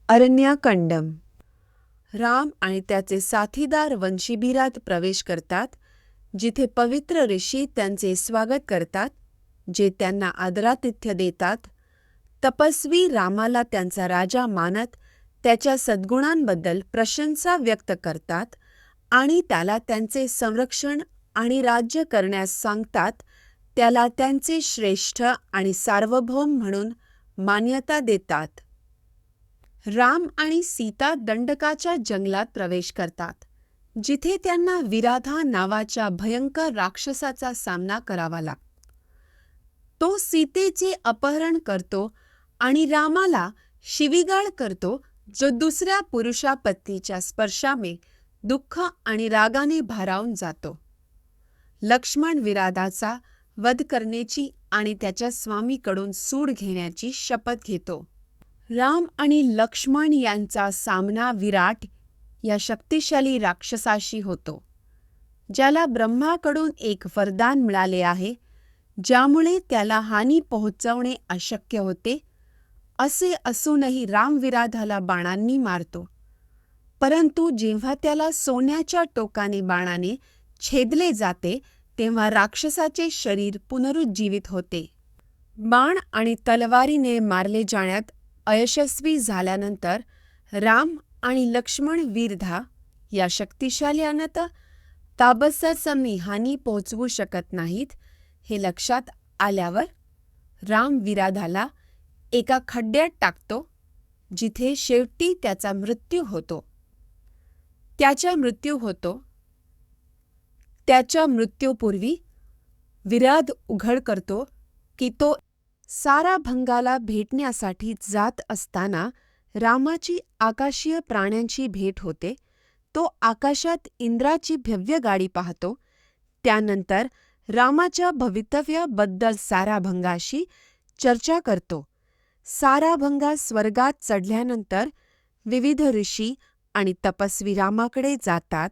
अरण्याकंडम. राम आणि त्याचे साथीदार वनशिबिरात प्रवेश करतात, जिथे पवित्र ऋषी त्यांचे स्वागत करतात, जे त्यांना आदरातिथ्य देतात. तपस्वी रामाला त्यांचा राजा मानत त्याच्या सद्गुणांबद्दल प्रशंसा व्यक्त करतात आणि त्याला त्यांचे संरक्षण आणि राज्य करण्यास सांगतात. त्याला त्यांचे श्रेष्ठ आणि सार्वभौम म्हणून मान्यता देतात. राम आणि सीता दंडकाच्या जंगलात प्रवेश करतात, जिथे त्यांना विराधा नावाच्या भयंकर राक्षसाचा सामना करावा लागतो. तो सीतेचे अपहरण करतो आणि रामाला शिवीगाळ करतो, जो दुसऱ्या पुरुषा पत्नीच्या स्पर्शाने दुःख आणि रागाने भारावून जातो. लक्ष्मण विराधाचा वध करण्याची आणि त्याच्या स्वामीकडून सूड घेण्याची शपथ घेतो. राम आणि लक्ष्मण यांचा सामना विराट या शक्तिशाली राक्षसाशी होतो, ज्याला ब्रह्माकडून एक वरदान मिळाले आहे, ज्यामुळे त्याला हानी पोहोचवणे अशक्य होते. असे असूनही राम विराधाला बाणांनी मारतो, परंतु जेव्हा त्याला सोन्याच्या टोकाने बाणाने छेदले जाते, तेव्हा राक्षसाचे शरीर पुनरुज्जीवित होते. बाण आणि तलवारीने मारले जाण्यात अयशस्वी झाल्यानंतर राम आणि लक्ष्मण विराधा या शक्तिशाल्यानं ताबत्समनी हानी पोहोचवू शकत नाहीत. हे लक्षात आल्यावर राम विराधाला एका खड्ड्यात टाकतो, जिथे शेवटी त्याचा मृत्यू होतो. त्याच्या मृत्यूपूर्वी विराध उघड करतो की तो साराभंगाला भेटण्यासाठी जात असताना रामाची आकाशीय प्राण्यांची भेट होते. तो आकाशात इंद्राची भव्य गाडी पाहतो. त्यानंतर रामाच्या भवितव्याबद्दल साराभंगाशी चर्चा करतो. साराभंगा स्वर्गात चढल्यानंतर विविध ऋषी आणि तपस्वी रामाकडे जातात,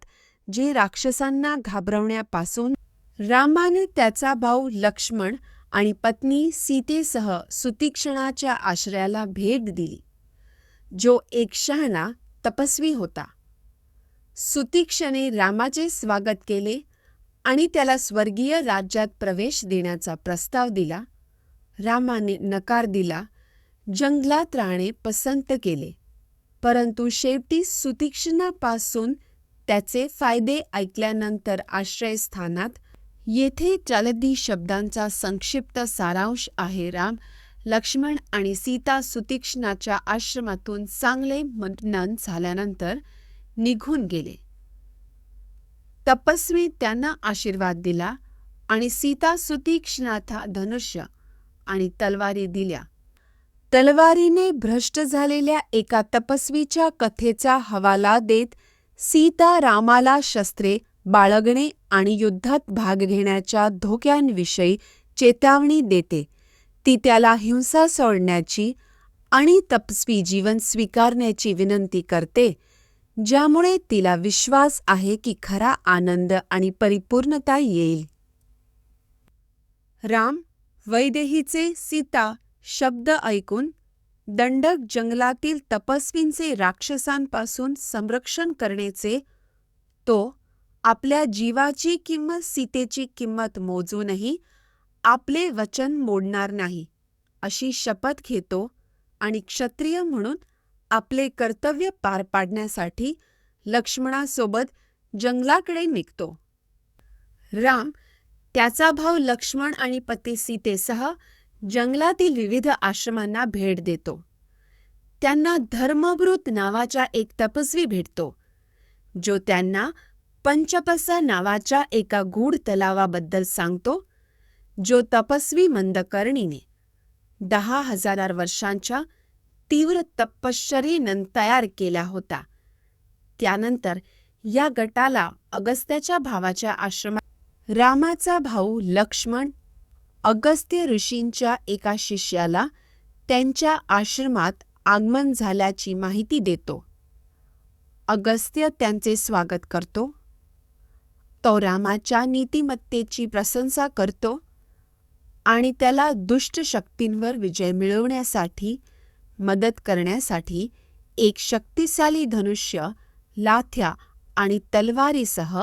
जे राक्षसांना घाबरवण्यापासून रामाने त्याचा भाऊ लक्ष्मण आणि पत्नी सीतेसह सुतीक्षणाच्या आश्रयाला भेट दिली, जो एक शहाणा तपस्वी होता. सुतीक्षणे रामाचे स्वागत केले आणि त्याला स्वर्गीय राज्यात प्रवेश देण्याचा प्रस्ताव दिला. रामाने नकार दिला, जंगलात राहणे पसंत केले, परंतु शेवटी सुतीक्षणापासून त्याचे फायदे ऐकल्यानंतर आश्रयस्थानात. येथे चालदी शब्दांचा संक्षिप्त सारांश आहे. राम, लक्ष्मण आणि सीता सुतीक्षणाच्या आश्रमातून चांगले मनन झाल्यानंतर निघून गेले. तपस्वी त्यांना आशीर्वाद दिला आणि सीता सुतीक्षणाला धनुष्य आणि तलवारी दिल्या. तलवारीने भ्रष्ट झालेल्या एका तपस्वीच्या कथेचा हवाला देत सीता रामाला शस्त्रे बाळगणे आणि युद्धात भाग घेण्याच्या धोक्यांविषयी चेतावणी देते. ती त्याला हिंसा सोडण्याची आणि तपस्वी जीवन स्वीकारण्याची विनंती करते, ज्यामुळे तिला विश्वास आहे की खरा आनंद आणि परिपूर्णता येईल. राम वैदेहीचे सीता शब्द ऐकून दंडक जंगलातील तपस्वींचे राक्षसांपासून संरक्षण करण्याचे, तो आपल्या जीवाची किंवा सीतेची किंमत मोजूनही आपले वचन मोडणार नाही, अशी शपथ घेतो आणि क्षत्रिय म्हणून आपले कर्तव्य पार पाडण्यासाठी लक्ष्मणासोबत जंगलाकडे निघतो. राम त्याचा भाऊ लक्ष्मण आणि पती सीतेसह जंगलातील विविध आश्रमांना भेट देतो. त्यांना धर्मभृत नावाचा एक तपस्वी भेटतो, जो त्यांना पंचपसा नावाच्या एका गूढ तलावाबद्दल सांगतो, जो तपस्वी मंदकर्णीने 10,000 वर्षांच्या तीव्र तपश्चर्येनंतर तयार केला होता. त्यानंतर या गटाला अगस्त्याच्या भावाच्या आश्रमात रामाचा भाऊ लक्ष्मण अगस्त्य ऋषींच्या एका शिष्याला त्यांच्या आश्रमात आगमन झाल्याची माहिती देतो. अगस्त्य त्यांचे स्वागत करतो. तो रामाच्या नीतिमत्तेची प्रशंसा करतो आणि त्याला दुष्ट शक्तींवर विजय मिळवण्यासाठी मदत करण्यासाठी एक शक्तिशाली धनुष्य, लाथ्या आणि तलवारीसह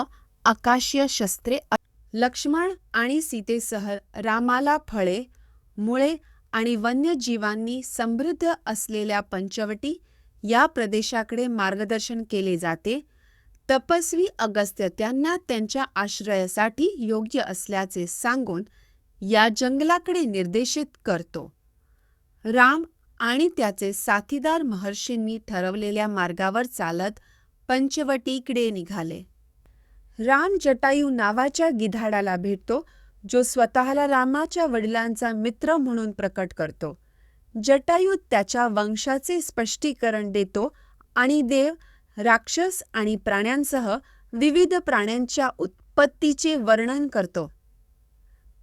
आकाशीय शस्त्रे. लक्ष्मण आणि सीतेसह रामाला फळे, मुळे आणि वन्यजीवांनी समृद्ध असलेल्या पंचवटी या प्रदेशाकडे मार्गदर्शन केले जाते. तपस्वी अगस्त्य त्यांना त्यांच्या आश्रयासाठी योग्य असल्याचे सांगून या जंगलाकडे निर्देशित करतो. राम आणि त्याचे साथीदार महर्षींनी ठरवलेल्या मार्गावर चालत पंचवटीकडे निघाले. राम जटायू नावाच्या गिधाडाला भेटतो, जो स्वतःला रामाच्या वडिलांचा मित्र म्हणून प्रकट करतो. जटायू त्याच्या वंशाचे स्पष्टीकरण देतो आणि देव, राक्षस आणि प्राण्यांसह विविध प्राण्यांच्या उत्पत्तीचे वर्णन करतो.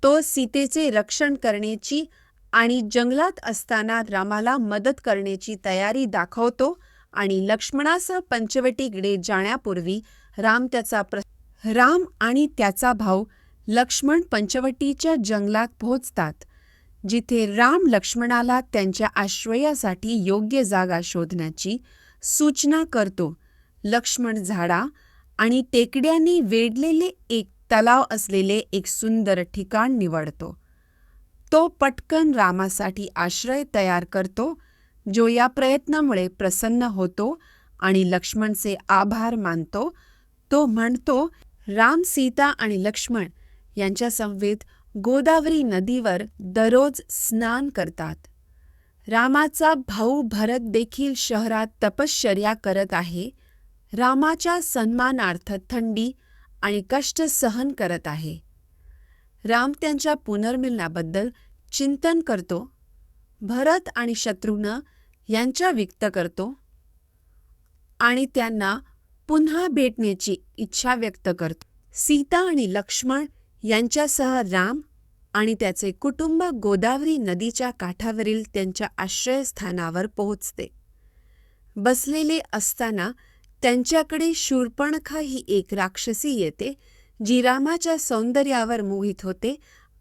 तो सीतेचे रक्षण करण्याची आणि जंगलात असताना रामाला मदत करण्याची तयारी दाखवतो आणि लक्ष्मणासह पंचवटीकडे जाण्यापूर्वी राम आणि त्याचा भाऊ लक्ष्मण पंचवटीच्या जंगलात पोहोचतात, जिथे राम लक्ष्मणाला त्यांच्या आश्रयासाठी योग्य जागा शोधण्याची सूचना करतो. लक्ष्मण झाडा आणि टेकड्यांनी वेढलेले एक तलाव असलेले एक सुंदर ठिकाण निवडतो. तो पटकन रामासाठी आश्रय तयार करतो, जो या प्रयत्नामुळे प्रसन्न होतो आणि लक्ष्मणचे आभार मानतो. तो म्हणतो, राम, सीता आणि लक्ष्मण यांच्या समवेत गोदावरी नदीवर दररोज स्नान करतात. रामाचा भाऊ भरत देखील शहरात तपश्चर्या करत आहे. रामाच्या सन्मानार्थ थंडी आणि कष्ट सहन करत आहे. राम त्यांच्या पुनर्मिलनाबद्दल चिंतन करतो. भरत आणि शत्रुघ्न यांच्या व्यक्त करतो आणि त्यांना पुन्हा भेटण्याची इच्छा व्यक्त करतो. सीता आणि लक्ष्मण यांच्यासह राम आणि त्याचे कुटुंब गोदावरी नदीच्या काठावरील त्यांच्या आश्रयस्थानावर पोहोचते. बसलेले असताना त्यांच्याकडे शूर्पणखा ही एक राक्षसी येते, जी रामाच्या सौंदर्यावर मोहित होते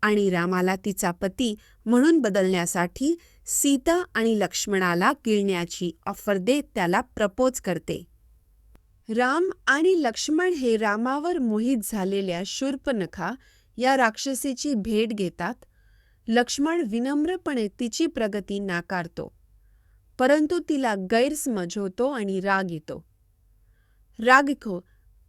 आणि रामाला तिचा पती म्हणून बदलण्यासाठी सीता आणि लक्ष्मणाला किळण्याची ऑफर देत त्याला प्रपोज करते. राम आणि लक्ष्मण हे रामावर मोहित झालेल्या शूर्पणखा या राक्षसीची भेट घेतात. लक्ष्मण विनम्रपणे तिची प्रगती नाकारतो, परंतु तिला गैरसमज होतो आणि राग येतो.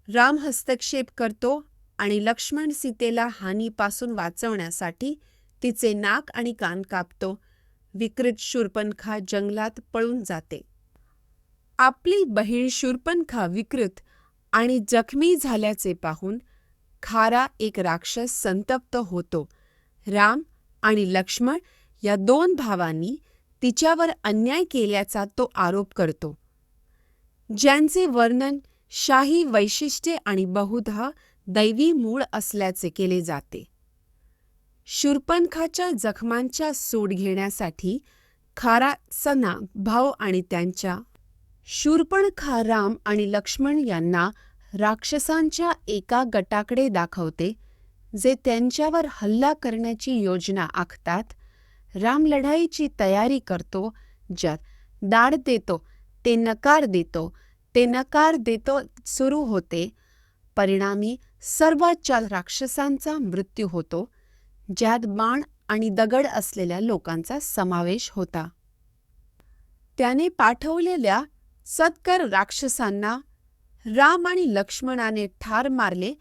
राम हस्तक्षेप करतो आणि लक्ष्मण सीतेला हानीपासून वाचवण्यासाठी तिचे नाक आणि कान कापतो. विकृत शूर्पणखा जंगलात पळून जाते. आपली बहीण शूर्पणखा विकृत आणि जखमी झाल्याचे पाहून खारा एक राक्षस संतप्त होतो. राम आणि लक्ष्मण या दोन भावांनी तिच्यावर अन्याय केल्याचा तो आरोप करतो, ज्यांचे वर्णन शाही वैशिष्ट्ये आणि बहुधा दैवी मूळ असल्याचे केले जाते. शूर्पणखाच्या जखमांचा सूड घेण्यासाठी खारासना भाव आणि त्यांच्या शूर्पणखा राम आणि लक्ष्मण यांना राक्षसांच्या एका गटाकडे दाखवते, जे त्यांच्यावर हल्ला करण्याची योजना आखतात. राम लढाईची तयारी करतो, ज्यात दाड देतो ते नकार देतो, ते नकार देतो सुरू होते. परिणामी सर्व 4 राक्षसांचा मृत्यू होतो, ज्यात बाण आणि दगड असलेल्या लोकांचा समावेश होता. त्याने पाठवलेल्या सत्कर राक्षसांना राम आणि लक्ष्मणाने ठार मारले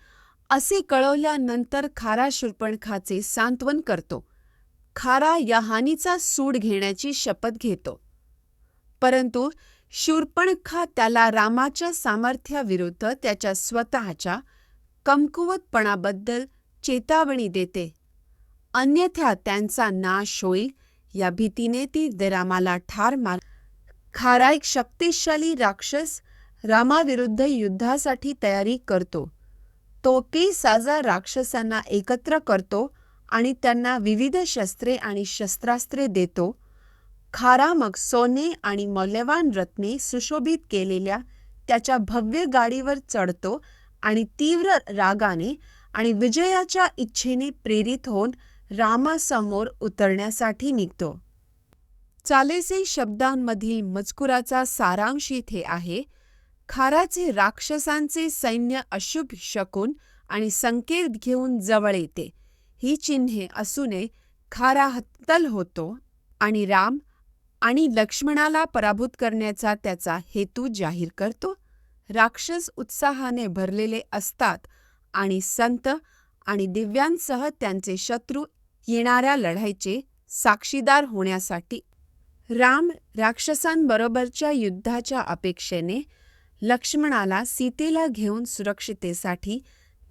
असे कळवल्यानंतर खारा शूर्पणखाचे सांत्वन करतो. खारा या हानीचा सूड घेण्याची शपथ घेतो, परंतु शूर्पणखा त्याला रामाच्या सामर्थ्याविरुद्ध त्याच्या स्वतःच्या कमकुवतपणाबद्दल चेतावणी देते. अन्यथा त्यांचा नाश होईल या भीतीने ती रामाला ठार मार. खारा एक शक्तिशाली राक्षस रामाविरुद्ध युद्धासाठी तयारी करतो. तो 30,000 राक्षसांना एकत्र करतो आणि त्यांना विविध शस्त्रे आणि शस्त्रास्त्रे देतो. खारा मग सोने आणि मौल्यवान रत्ने सुशोभित केलेल्या त्याच्या भव्य गाडीवर चढतो आणि तीव्र रागाने आणि विजयाच्या इच्छेने प्रेरित होऊन रामासमोर उतरण्यासाठी निघतो. चालेसे शब्दांमधील मजकुराचा सारांश इथे आहे. खाराचे राक्षसांचे सैन्य अशुभ शकुन आणि संकेत घेऊन जवळ येते. ही चिन्हे असूनही खारा हतबल होतो आणि राम आणि लक्ष्मणाला पराभूत करण्याचा त्याचा हेतू जाहीर करतो. राक्षस उत्साहाने भरलेले असतात आणि संत आणि दिव्यांसह त्यांचे शत्रू येणाऱ्या लढाईचे साक्षीदार होण्यासाठी राम राक्षसांबरोबरच्या युद्धाच्या अपेक्षेने लक्ष्मणाला सीतेला घेऊन सुरक्षितेसाठी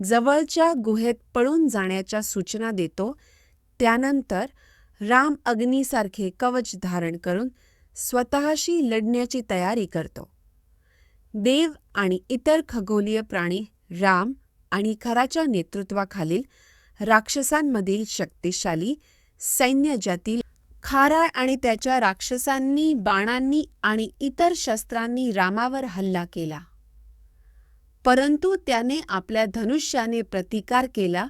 जवळच्या गुहेत पळून जाण्याच्या सूचना देतो. त्यानंतर राम अग्नीसारखे कवच धारण करून स्वतःशी लढण्याची तयारी करतो. देव आणि इतर खगोलीय प्राणी राम आणि खराच्या नेतृत्वाखालील राक्षसांमधील शक्तिशाली सैन्य ज्यातील खारा आणि त्याच्या राक्षसांनी बाणांनी आणि इतर शस्त्रांनी रामावर हल्ला केला. परंतु त्याने आपल्या धनुष्याने प्रतिकार केला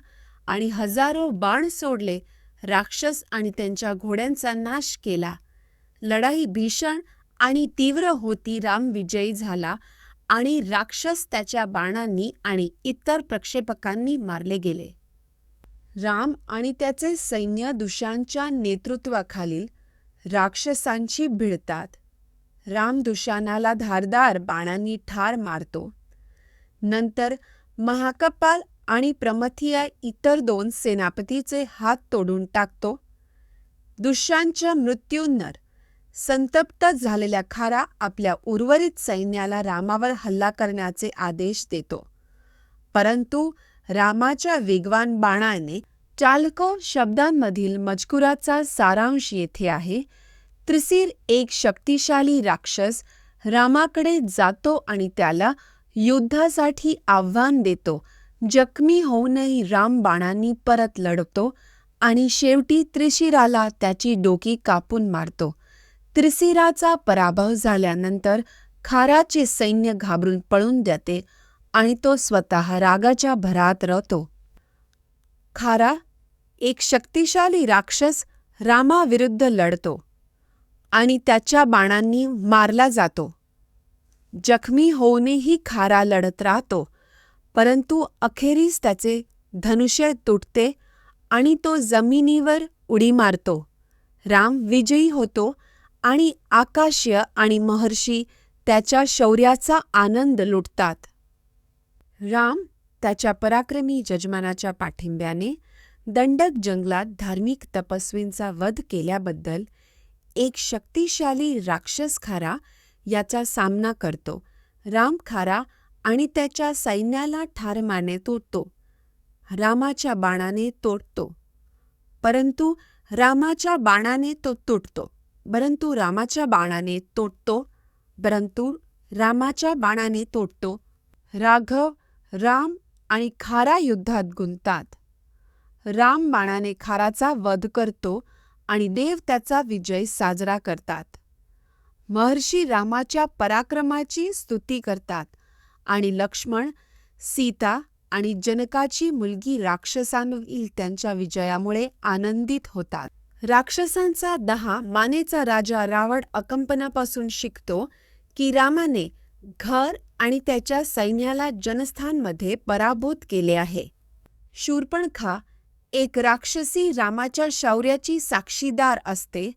आणि हजारो बाण सोडले. राक्षस आणि त्यांच्या घोड्यांचा नाश केला. लढाई भीषण आणि तीव्र होती. राम विजयी झाला आणि राक्षस त्याच्या बाणांनी आणि इतर प्रक्षेपकांनी मारले गेले. राम आणि त्याचे सैन्य दुशांच्या नेतृत्वाखालील राक्षसांशी भिडतात. राम दुशानाला धारदार बाणांनी ठार मारतो. नंतर महाकपाल आणि प्रमथिया इतर 2 सेनापतीचे हात तोडून टाकतो. दुष्यांच्या मृत्यूंवर संतप्त झालेल्या खारा आपल्या उर्वरित सैन्याला रामावर हल्ला करण्याचे आदेश देतो. परंतु रामाच्या वेगवान बाणाने चालको शब्दांमधील मजकुराचा सारांश येथे आहे. त्रिशीर एक शक्तिशाली राक्षस रामाकडे जातो आणि त्याला युद्धासाठी आव्हान देतो. जखमी होऊनही राम बाणांनी परत लढतो आणि शेवटी त्रिशिराला त्याची डोकी कापून मारतो. त्रिशिराचा पराभव झाल्यानंतर खाराचे सैन्य घाबरून पळून जाते आणि तो स्वतः रागाच्या भरात रडतो. खारा एक शक्तिशाली राक्षस रामाविरुद्ध लढतो आणि त्याच्या बाणांनी मारला जातो. जखमी होऊनही खारा लढत राहतो, परंतु अखेरीस त्याचे धनुष्य तुटते आणि तो जमिनीवर उडी मारतो. राम विजयी होतो आणि आकाशीय आणि महर्षी त्याच्या शौर्याचा आनंद लुटतात. राम त्याच्या पराक्रमी यजमानाच्या पाठिंब्याने दंडक जंगलात धार्मिक तपस्वींचा वध केल्याबद्दल एक शक्तिशाली राक्षस खारा याचा सामना करतो. राम खारा आणि त्याच्या सैन्याला ठार मारणे तोडतो. रामाच्या बाणाने तोडतो, परंतु रामाच्या बाणाने तो तुटतो. परंतु रामाच्या बाणाने तोडतो. परंतु रामाच्या बाणाने तोडतो. राघव, राम आणि खारा युद्धात गुंततात. राम बाणाने खाराचा वध करतो आणि देव त्याचा विजय साजरा करतात. महर्षी रामाच्या पराक्रमाची स्तुती करतात आणि लक्ष्मण, सीता आणि जनकाची मुलगी राक्षसांवरील त्यांच्या विजयामुळे आनंदित होतात. राक्षसांचा 10 मानेचा राजा रावण अकंपनापासून शिकतो की रामाने घर आणि त्याच्या सैन्याला जनस्थानमध्ये पराभूत केले आहे. शूर्पणखा एक राक्षसी रामाच्या शौर्याची साक्षीदार असते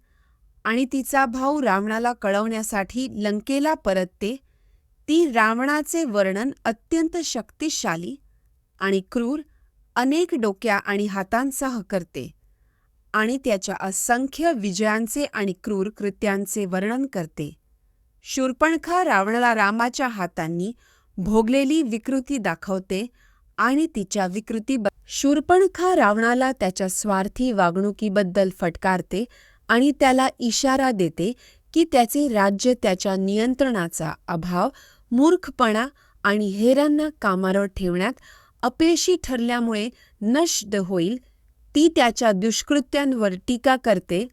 आणि तिचा भाऊ रावणाला कळवण्यासाठी लंकेला परतते. ती रावणाचे वर्णन अत्यंत शक्तिशाली आणि क्रूर, अनेक डोक्या आणि हातांसह करते आणि त्याच्या असंख्य विजयांचे आणि क्रूर कृत्यांचे वर्णन करते. शूर्पणखा रावणाला रामाच्या हातांनी भोगलेली विकृती दाखवते आणि तिच्या शूर्पणखा रावणाला त्याच्या स्वार्थी वागणुकीबद्दल फटकारते आणि त्याला इशारा देते की त्याचे राज्य त्याच्या नियंत्रणाचा अभाव, मूर्खपणा आणि हेरांना कामावर ठेवण्यात अपयशी ठरल्यामुळे नष्ट होईल. ती त्याच्या दुष्कृत्यांवर टीका करते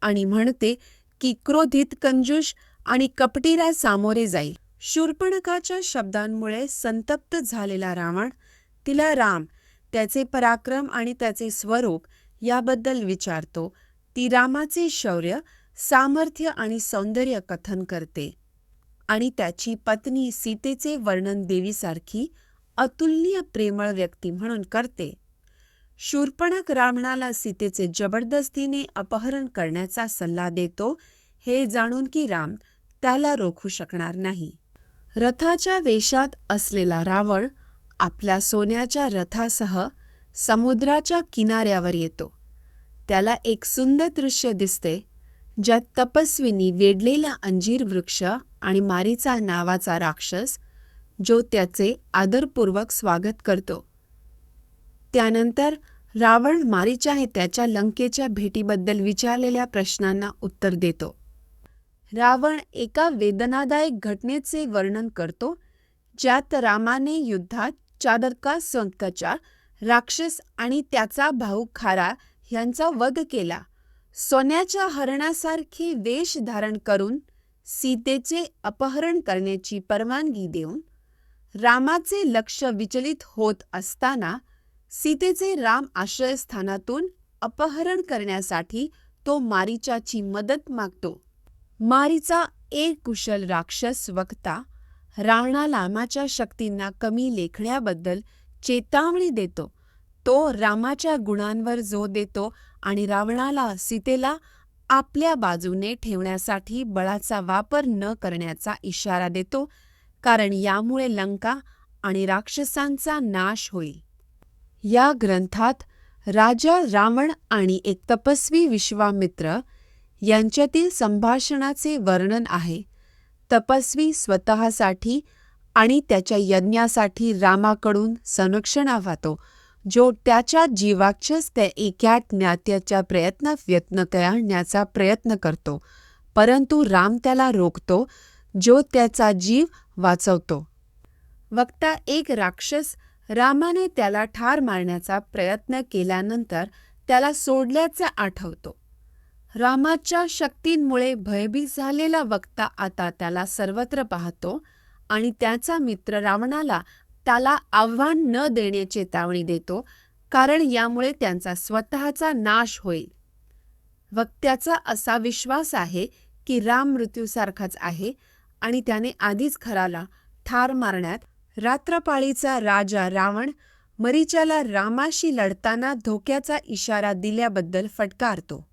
आणि म्हणते की क्रोधित, कंजूष आणि कपटीला सामोरे जाईल. शूर्पणखाच्या शब्दांमुळे संतप्त झालेला रावण तिला राम, त्याचे पराक्रम आणि त्याचे स्वरूप याबद्दल विचारतो. ती रामाचे शौर्य सामर्थ्य आणि सौंदर्य कथन करते आणि त्याची पत्नी सीतेचे वर्णन देवीसारखी अतुलनीय प्रेमळ व्यक्ती म्हणून करते. शूर्पणख रावणाला सीतेचे जबरदस्तीने अपहरण करण्याचा सल्ला देतो, हे जाणून की राम त्याला रोखू शकणार नाही. रथाच्या वेशात असलेला रावण आपल्या सोन्याच्या रथासह समुद्राच्या किनाऱ्यावर येतो. त्याला एक सुंदर दृश्य दिसते, ज्यात तपस्विनी वेढलेला अंजीर वृक्ष आणि मारीचा नावाचा राक्षस, जो त्याचे आदरपूर्वक स्वागत करतो. त्यानंतर रावण मारीच्या त्याच्या लंकेच्या भेटीबद्दल विचारलेल्या प्रश्नांना उत्तर देतो. रावण एका वेदनादायक घटनेचे वर्णन करतो, ज्यात रामाने युद्धात चादरकासुचा राक्षस आणि त्याचा भाऊ खारा यांचा वध केला. सोन्याच्या हरणासारखे वेश धारण करून सीतेचे अपहरण करण्याची परवानगी देऊन रामाचे लक्ष विचलित होत असताना सीतेचे राम आश्रयस्थानातून अपहरण करण्यासाठी तो मारीचाची मदत मागतो. मारीचा एक कुशल राक्षस वक्ता रावणाला रामाच्या शक्तींना कमी लेखण्याबद्दल चेतावणी देतो. तो रामाच्या गुणांवर जोर देतो आणि रावणाला सीतेला आपल्या बाजूने ठेवण्यासाठी बळाचा वापर न करण्याचा इशारा देतो, कारण यामुळे लंका आणि राक्षसांचा नाश होईल. या ग्रंथात राजा रावण आणि एक तपस्वी विश्वामित्र यांच्यातील संभाषणाचे वर्णन आहे. तपस्वी स्वतःसाठी आणि त्याच्या यज्ञासाठी रामाकडून संरक्षण मागतो, जो त्याच्या जीवाक्षस त्या एका ज्ञात्याच्या प्रयत्न करण्याचा प्रयत्न करतो, परंतु राम त्याला रोखतो, जो त्याचा जीव वाचवतो. वक्ता एक राक्षस रामाने त्याला ठार मारण्याचा प्रयत्न केल्यानंतर त्याला सोडल्याचे आठवतो. रामाच्या शक्तींमुळे भयभीत झालेला वक्ता आता त्याला सर्वत्र पाहतो आणि त्याचा मित्र रावणाला त्याला आव्हान न देण्याची चेतावणी देतो, कारण यामुळे त्यांचा स्वतःचा नाश होईल. वक्त्याचा असा विश्वास आहे की राम मृत्यूसारखाच आहे आणि त्याने आधीच खराला ठार मारण्यात रात्रपाळीचा राजा रावण मरीचाला रामाशी लढताना धोक्याचा इशारा दिल्याबद्दल फटकारतो.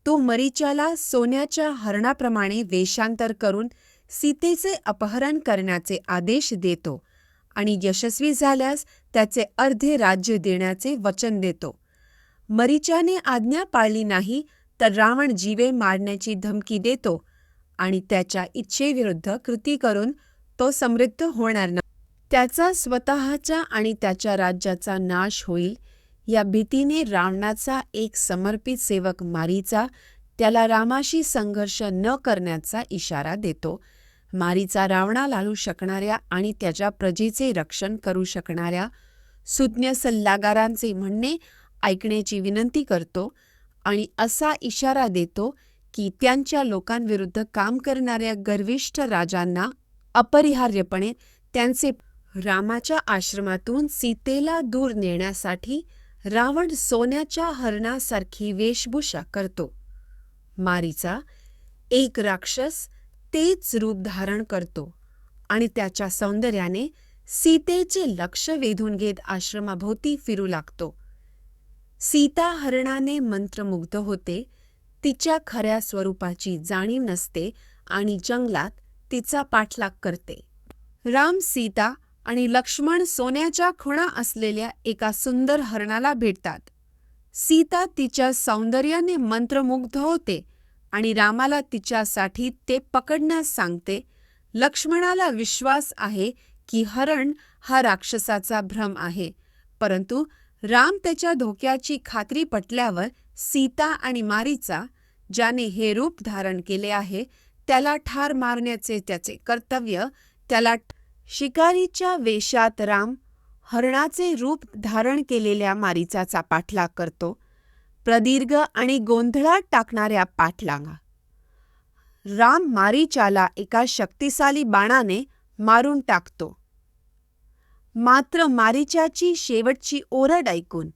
तो मरीचाला सोन्याच्या हरणाप्रमाणे वेषांतर करून सीतेचे अपहरण करण्याचे आदेश देतो आणि यशस्वी झाल्यास त्याचे अर्धे राज्य देण्याचे वचन देतो. मरीचाने आज्ञा पाळली नाही तर रावण जीवे मारण्याची धमकी देतो आणि त्याच्या इच्छेविरुद्ध कृती करून तो समृद्ध होणार नाही. त्याचा स्वतःचा आणि त्याच्या राज्याचा नाश होईल या भीतीने रावणाचा एक समर्पित सेवक मारीचा त्याला रामाशी संघर्ष न करण्याचा इशारा देतो. मारीचा रावणाला लावू शकणाऱ्या आणि त्याच्या प्रजेचे रक्षण करू शकणाऱ्या सुज्ञ सल्लागारांचे म्हणणे ऐकण्याची विनंती करतो आणि असा इशारा देतो की त्यांच्या लोकांविरुद्ध काम करणाऱ्या गर्विष्ठ राजांना अपरिहार्यपणे त्यांचे रामाच्या आश्रमातून सीतेला दूर नेण्यासाठी रावण सोन्याच्या हरणासारखी वेशभूषा करतो. मारीचा एक राक्षस तेच रूप धारण करतो आणि त्याच्या सौंदर्याने सीतेचे लक्ष वेधून घेत आश्रमाभोवती फिरू लागतो. सीता हरणाने मंत्रमुग्ध होते, तिच्या खऱ्या स्वरूपाची जाणीव नसते आणि जंगलात तिचा पाठलाग करते. राम, सीता आणि लक्ष्मण सोन्याच्या खुणा असलेल्या एका सुंदर हरणाला भेटतात. सीता तिच्या सौंदर्याने मंत्रमुग्ध होते आणि रामाला तिच्यासाठी ते पकडण्यास सांगते. लक्ष्मणाला विश्वास आहे की हरण हा राक्षसाचा भ्रम आहे, परंतु राम त्याच्या धोक्याची खात्री पटल्यावर सीता आणि मारीचा, ज्याने हे रूप धारण केले आहे, त्याला ठार मारण्याचे त्याचे कर्तव्य, त्याला शिकारीच्या वेशात राम हरणाचे रूप धारण केलेल्या मारीचाचा पाठलाग करतो. प्रदीर्घ आणि गोंधळात टाकणाऱ्या पाठलागा. राम मारीचाला एका शक्तिशाली बाणाने मारून टाकतो. मात्र मारीचाची शेवटची ओरड ऐकून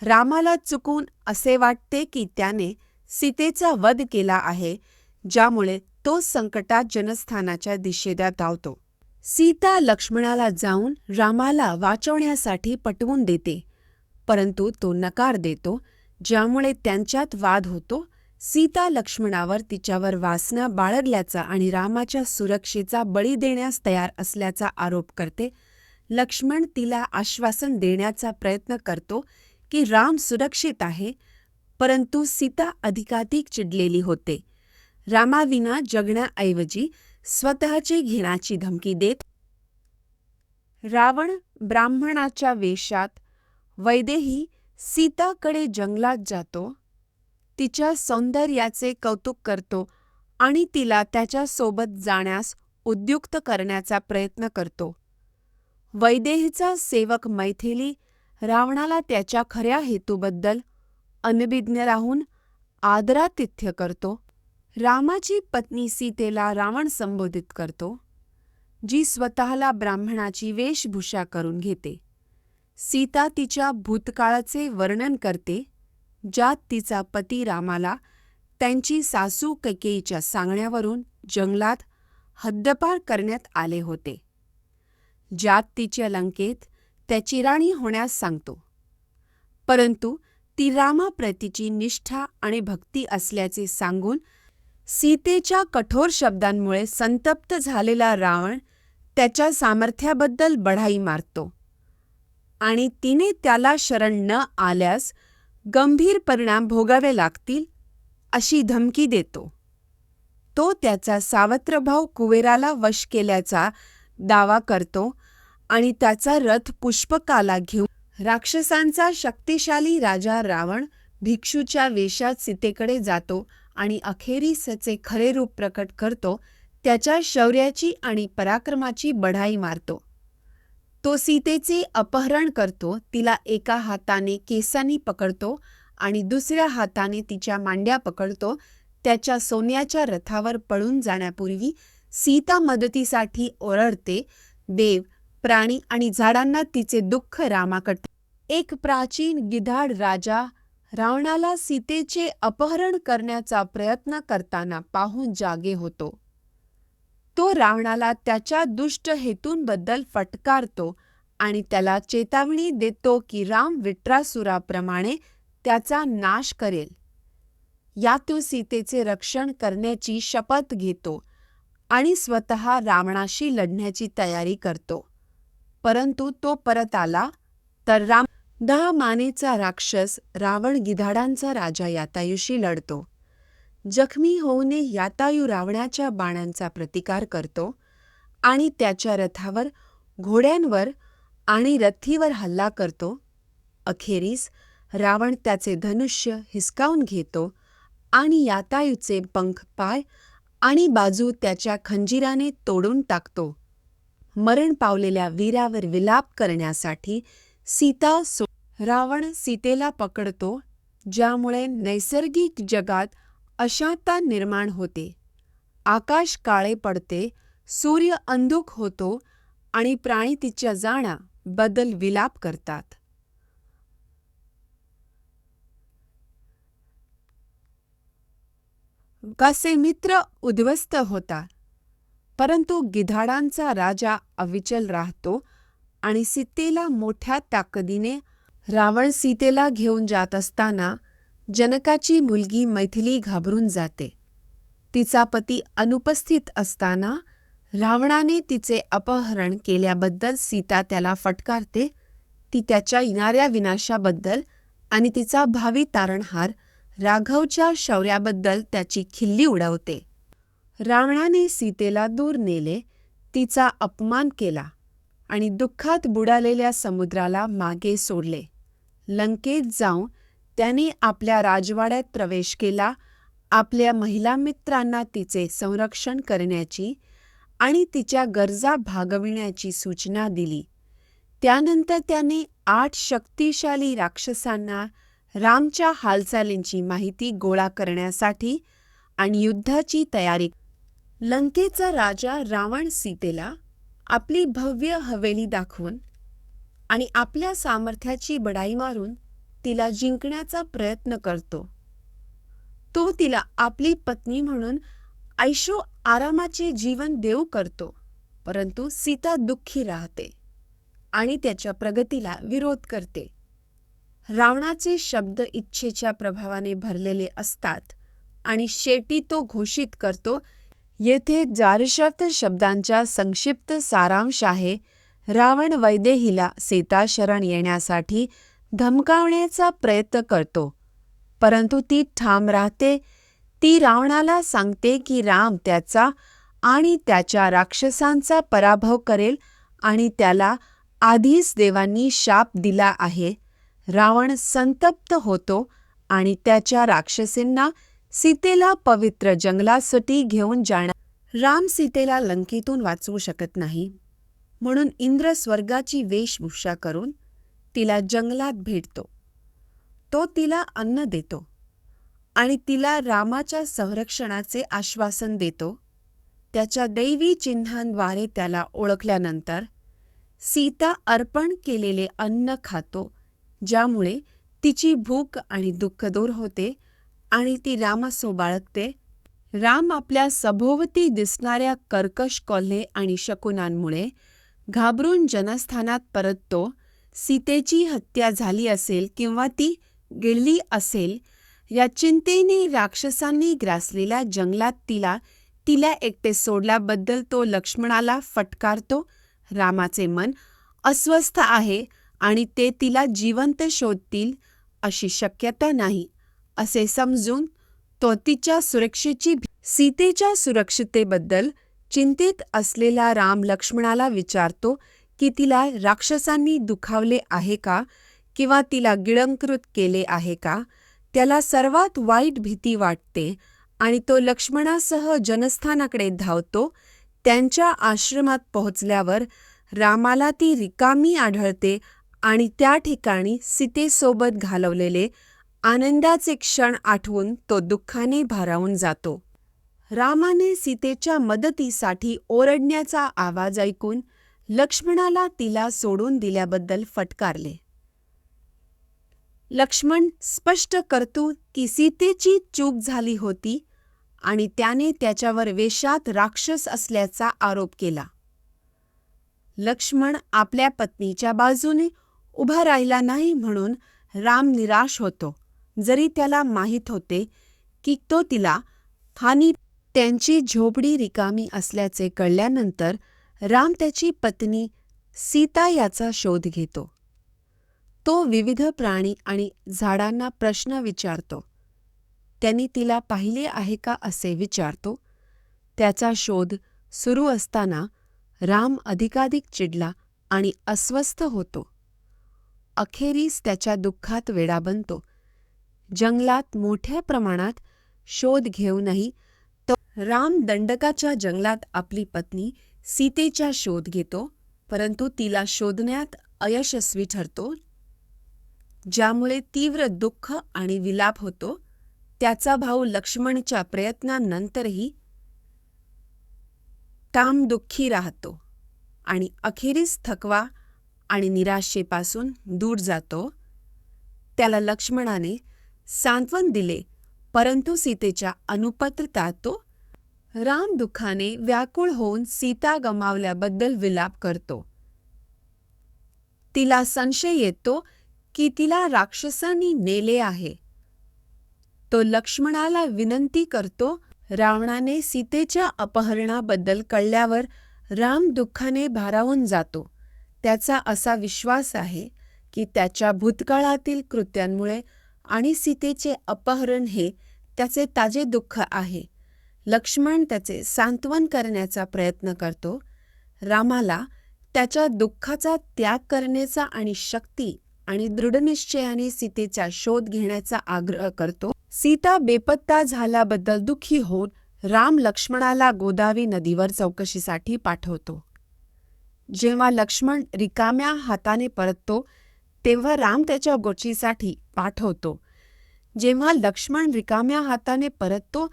रामाला चुकून असे वाटते की त्याने सीतेचा वध केला आहे, ज्यामुळे तो संकटात जनस्थानाच्या दिशेला धावतो. सीता लक्ष्मणाला जाऊन रामाला वाचवण्यासाठी पटवून देते, परंतु तो नकार देतो, ज्यामुळे त्यांच्यात वाद होतो. सीता लक्ष्मणावर तिच्यावर वासना बाळगल्याचा आणि रामाच्या सुरक्षेचा बळी देण्यास तयार असल्याचा आरोप करते. लक्ष्मण तिला आश्वासन देण्याचा प्रयत्न करतो की राम सुरक्षित आहे, परंतु सीता अधिकाधिक चिडलेली होते. रामाविना जगण्याऐवजी स्वतःची घेण्याची धमकी देत रावण ब्राह्मणाच्या वेशात वैदेही सीताकडे जंगलात जातो. तिच्या सौंदर्याचे कौतुक करतो आणि तिला त्याच्यासोबत जाण्यास उद्युक्त करण्याचा प्रयत्न करतो. वैदेहीचा सेवक मैथिली रावणाला त्याच्या खऱ्या हेतूबद्दल अनभिज्ञ राहून आदरातिथ्य करतो. रामाची पत्नी सीतेला रावण संबोधित करतो, जी स्वतःला ब्राह्मणाची वेशभूषा करून घेते. सीता तिच्या भूतकाळाचे वर्णन करते, ज्यात तिचा पती रामाला त्यांची सासू कैकेयीच्या सांगण्यावरून जंगलात हद्दपार करण्यात आले होते, ज्यात तिच्या लंकेत त्याची राणी होण्यास सांगतो. परंतु ती रामाप्रतीची निष्ठा आणि भक्ती असल्याचे सांगून सीतेच्या कठोर शब्दांमुळे संतप्त झालेला रावण त्याच्या सामर्थ्याबद्दल बढाई मारतो आणि तिने त्याला शरण न आल्यास गंभीर परिणाम भोगावे लागतील अशी धमकी देतो. तो त्याचा सावत्र भाऊ कुबेराला वश केल्याचा दावा करतो आणि त्याचा रथ पुष्पकाला घेऊन राक्षसांचा शक्तिशाली राजा रावण भिक्षूच्या वेशात सीतेकडे जातो आणि अखेरीस त्याचे खरे रूप प्रकट करतो. त्याच्या शौर्याची आणि पराक्रमाची बढाई मारतो. तो सीतेचे अपहरण करतो, तिला एका हाताने केसांनी पकडतो आणि दुसऱ्या हाताने तिच्या मांड्या पकडतो. त्याच्या सोन्याच्या रथावर पळून जाण्यापूर्वी सीता मदतीसाठी ओरडते. देव, प्राणी आणि झाडांना तिचे दुःख रामाकडे. एक प्राचीन गिधाड राजा रावणाला सीतेचे अपहरण करण्याचा प्रयत्न करताना पाहून जागे होतो. तो रावणाला त्याच्या दुष्ट हेतूंबद्दल फटकारतो आणि त्याला चेतावणी देतो की राम विट्रासुराप्रमाणे त्याचा नाश करेल. यातून सीतेचे रक्षण करण्याची शपथ घेतो आणि स्वतः रावणाशी लढण्याची तयारी करतो. परंतु तो परत आला तर 10 मानेचा राक्षस रावण गिधाडांचा राजा यातायूशी लढतो. जखमी होऊने यातायू रावणाच्या बाणांचा प्रतिकार करतो आणि त्याच्या रथावर, घोड्यांवर आणि रथीवर हल्ला करतो. अखेरीस रावण त्याचे धनुष्य हिसकावून घेतो आणि यातायूचे पंख, पाय आणि बाजू त्याच्या खंजिराने तोडून टाकतो. मरण पावलेल्या वीरावर विलाप करण्यासाठी रावण सीतेला पकडतो, ज्यामुळे नैसर्गिक जगात अशांतता निर्माण होते. आकाश काळे पडते, सूर्य अंधुक होतो आणि प्राणी तिच्या जाण्याबद्दल विलाप करतात. कसे मित्र उद्ध्वस्त होतात, परंतु गिधाडांचा राजा अविचल राहतो आणि सीतेला मोठ्या ताकदीने. रावण सीतेला घेऊन जात असताना जनकाची मुलगी मैथिली घाबरून जाते. तिचा पती अनुपस्थित असताना रावणाने तिचे अपहरण केल्याबद्दल सीता त्याला फटकारते. ती त्याच्या येणाऱ्या विनाशाबद्दल आणि तिचा भावी तारणहार राघवच्या शौर्याबद्दल त्याची खिल्ली उडवते. रावणाने सीतेला दूर नेले, तिचा अपमान केला आणि दुःखात बुडालेल्या समुद्राला मागे सोडले. लंकेत जाऊन त्याने आपल्या राजवाड्यात प्रवेश केला. आपल्या महिला मित्रांना तिचे संरक्षण करण्याची आणि तिच्या गरजा भागविण्याची सूचना दिली. त्यानंतर त्याने 8 शक्तिशाली राक्षसांना रामच्या हालचालींची माहिती गोळा करण्यासाठी आणि युद्धाची तयारी. लंकेचा राजा रावण सीतेला आपली भव्य हवेली दाखवून आणि आपल्या सामर्थ्याची बढाई मारून तिला जिंकण्याचा प्रयत्न करतो. तो तिला आपली पत्नी म्हणून ऐशो आरामाचे जीवन देऊ करतो, परंतु सीता दुःखी राहते आणि त्याच्या प्रगतीला विरोध करते. रावणाचे शब्द इच्छेच्या प्रभावाने भरलेले असतात आणि शेवटी तो घोषित करतो. येथे जारशब्द शब्दांचा संक्षिप्त सारांश आहे. रावण वैदेहीला सीता शरण येण्यासाठी धमकावण्याचा प्रयत्न करतो, परंतु ती ठाम राहते. ती रावणाला सांगते की राम त्याचा आणि त्याच्या राक्षसांचा पराभव करेल आणि त्याला आधीच देवांनी शाप दिला आहे. रावण संतप्त होतो आणि त्याच्या राक्षसींना सीतेला पवित्र जंगलासाठी घेऊन जाणार. राम सीतेला लंकेतून वाचवू शकत नाही, म्हणून इंद्र स्वर्गाची वेशभूषा करून तिला जंगलात भेटतो. तो तिला अन्न देतो आणि तिला रामाच्या संरक्षणाचे आश्वासन देतो. त्याच्या दैवी चिन्हांद्वारे त्याला ओळखल्यानंतर सीता अर्पण केलेले अन्न खातो, ज्यामुळे तिची भूक आणि दुःख दूर होते आणि ती रामासो बाळगते. राम आपल्या सभोवती दिसणाऱ्या कर्कश कोल्हे आणि शकुनांमुळे घाबरून जनस्थानात परततो. सीतेची हत्या झाली असेल किंवा ती गिळली असेल या चिंतेने राक्षसांनी ग्रासलेल्या जंगलात तिला एकटे सोडल्याबद्दल तो लक्ष्मणाला फटकारतो. रामाचे मन अस्वस्थ आहे आणि ते तिला जिवंत शोधतील अशी शक्यता नाही असे समजून तो तिच्या सुरक्षेची सीतेच्या सुरक्षितेबद्दल चिंतित असलेला राम लक्ष्मणाला विचारतो की तिला राक्षसांनी दुखावले आहे का किंवा तिला गिळंकृत केले आहे का. त्याला सर्वात वाईट भीती वाटते आणि तो लक्ष्मणासह जनस्थानाकडे धावतो. त्यांच्या आश्रमात पोहोचल्यावर रामाला ती रिकामी आढळते आणि त्या ठिकाणी सीतेसोबत घालवलेले आनंदाचे क्षण आठवून तो दुःखाने भारावून जातो. रामाने सीतेच्या मदतीसाठी ओरडण्याचा आवाज ऐकून लक्ष्मणाला तिला सोडून दिल्याबद्दल फटकारले. लक्ष्मण स्पष्ट करतो की सीतेची चूक झाली होती आणि त्याने त्याच्यावर वेशात राक्षस असल्याचा आरोप केला. लक्ष्मण आपल्या पत्नीच्या बाजूने उभा राहिला नाही म्हणून राम निराश होतो, जरी त्याला माहीत होते की तो तिला हानी. त्यांची झोपडी रिकामी असल्याचे कळल्यानंतर राम त्याची पत्नी सीता याचा शोध घेतो. तो विविध प्राणी आणि झाडांना प्रश्न विचारतो. त्यांनी तिला पाहिले आहे का असे विचारतो. त्याचा शोध सुरू असताना राम अधिकाधिक चिडला आणि अस्वस्थ होतो. अखेरीस त्याच्या दुःखात वेडा बनतो. जंगलात मोठ्या प्रमाणात शोध घेऊनही तो राम दंडकाच्या जंगलात आपली पत्नी सीतेचा शोध घेतो, परंतु तिला शोधण्यात अयशस्वी ठरतो, ज्यामुळे तीव्र दुःख आणि विलाप होतो. त्याचा भाऊ लक्ष्मणच्या प्रयत्नांनंतरही ठाम दुःखी राहतो आणि अखेरीस थकवा आणि निराशेपासून दूर जातो. त्याला लक्ष्मणाने सांत्वन दिले, परंतु सीतेच्या अनुपस्थितीत तो राम दुःखाने व्याकुळ होऊन सीता गमावल्याबद्दल विलाप करतो. तिला संशय येतो की तिला राक्षसांनी नेले आहे. तो लक्ष्मणाला विनंती करतो. रावणाने सीतेच्या अपहरणाबद्दल कळल्यावर राम दुःखाने भारावून जातो. त्याचा असा विश्वास आहे की त्याच्या भूतकाळातील कृत्यांमुळे आणि सीतेचे अपहरण हे त्याचे ताजे दुःख आहे. लक्ष्मण त्याचे सांत्वन करण्याचा प्रयत्न करतो. रामाला त्याच्या दुःखाचा त्याग करण्याचा आणि शक्ती आणि दृढनिश्चयाने सीतेचा शोध घेण्याचा आग्रह करतो. सीता बेपत्ता झाल्याबद्दल दुःखी होऊन राम लक्ष्मणाला गोदावरी नदीवर चौकशीसाठी पाठवतो. जेव्हा लक्ष्मण रिकाम्या हाताने परततो तेव्हा राम त्याच्या गोचीसाठी पाठवतो. जेव्हा लक्ष्मण रिकाम्या हाताने परततो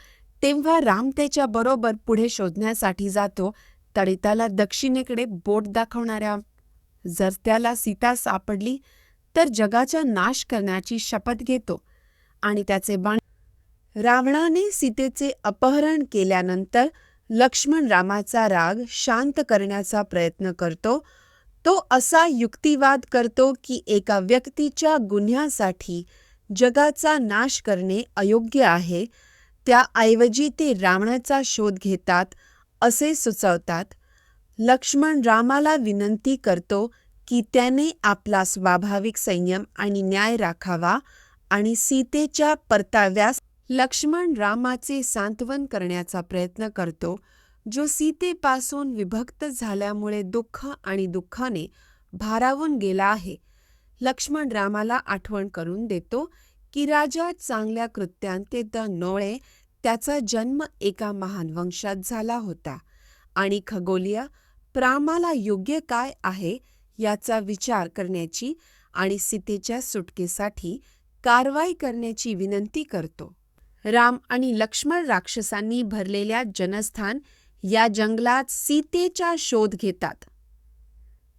तेव्हा राम त्याच्या बरोबर पुढे शोधण्यासाठी जातो. तरी त्याला दक्षिणेकडे बोट दाखवणाऱ्या जर त्याला सीता सापडली तर जगाचा नाश करण्याची शपथ घेतो आणि त्याचे बाण रावणाने सीतेचे अपहरण केल्यानंतर लक्ष्मण रामाचा राग शांत करण्याचा प्रयत्न करतो. तो असा युक्तिवाद करतो की एका व्यक्तीच्या गुन्ह्यासाठी जगाचा नाश करणे अयोग्य आहे. त्याऐवजी ते रावणाचा शोध घेतात असे सुचवतात. लक्ष्मण रामाला विनंती करतो की त्याने आपला स्वाभाविक संयम आणि न्याय राखावा आणि सीतेच्या परताव्यास लक्ष्मण रामाचे सांत्वन करण्याचा प्रयत्न करतो, जो सीतेपासून विभक्त झाल्यामुळे दुःख आणि दुःखाने भारावून गेला आहे. लक्ष्मण रामाला आठवण करून देतो की राजा चांगल्या कृत्यांते नोळे त्याचा जन्म एका महान वंशात झाला होता आणि खगोलीय प्रामाला योग्य काय आहे याचा विचार करण्याची आणि सीतेच्या सुटकेसाठी कारवाई करण्याची विनंती करतो. राम आणि लक्ष्मण राक्षसांनी भरलेल्या जनस्थान या जंगलात सीतेचा शोध घेतात.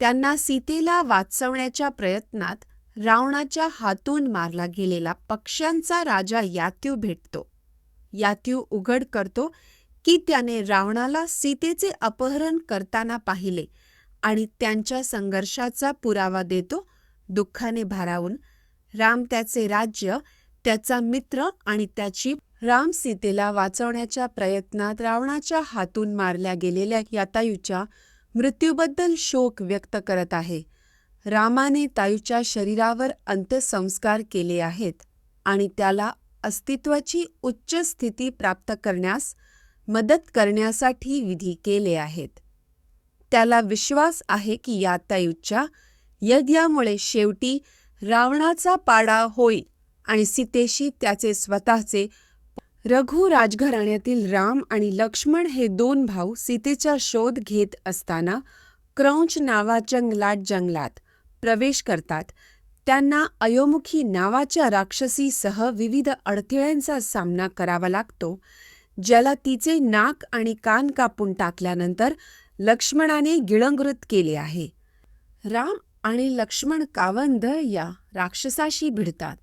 त्यांना सीतेला वाचवण्याच्या प्रयत्नात रावणाच्या हातून मारला गेलेला पक्ष्यांचा राजा यात्यू भेटतो. यात्यू उघड करतो की त्याने रावणाला सीतेचे अपहरण करताना पाहिले आणि त्यांच्या संघर्षाचा पुरावा देतो. दुःखाने भारावून राम त्याचे राज्य, त्याचा मित्र आणि त्याची राम सीतेला वाचवण्याच्या प्रयत्नात रावणाच्या हातून मारल्या गेलेल्या यातायूच्या मृत्यूबद्दल शोक व्यक्त करत आहे. रामाने तायूच्या शरीरावर अंत्यसंस्कार केले आहेत आणि त्याला अस्तित्वाची उच्च स्थिती प्राप्त करण्यास मदत करण्यासाठी विधी केले आहेत. त्याला विश्वास आहे की यातायूच्या यज्ञामुळे शेवटी रावणाचा पाडा होईल आणि सीतेशी त्याचे स्वतःचे. रघु राजघराण्यातील राम आणि लक्ष्मण हे दोन भाऊ सीतेचा शोध घेत असताना क्रौंच नावाच्या जंगलात प्रवेश करतात. त्यांना अयोमुखी नावाच्या राक्षसीसह विविध अडथळ्यांचा सामना करावा लागतो, ज्याला तिचे नाक आणि कान कापून टाकल्यानंतर लक्ष्मणाने गिळंकृत केले आहे. राम आणि लक्ष्मण कावंध या राक्षसाशी भिडतात,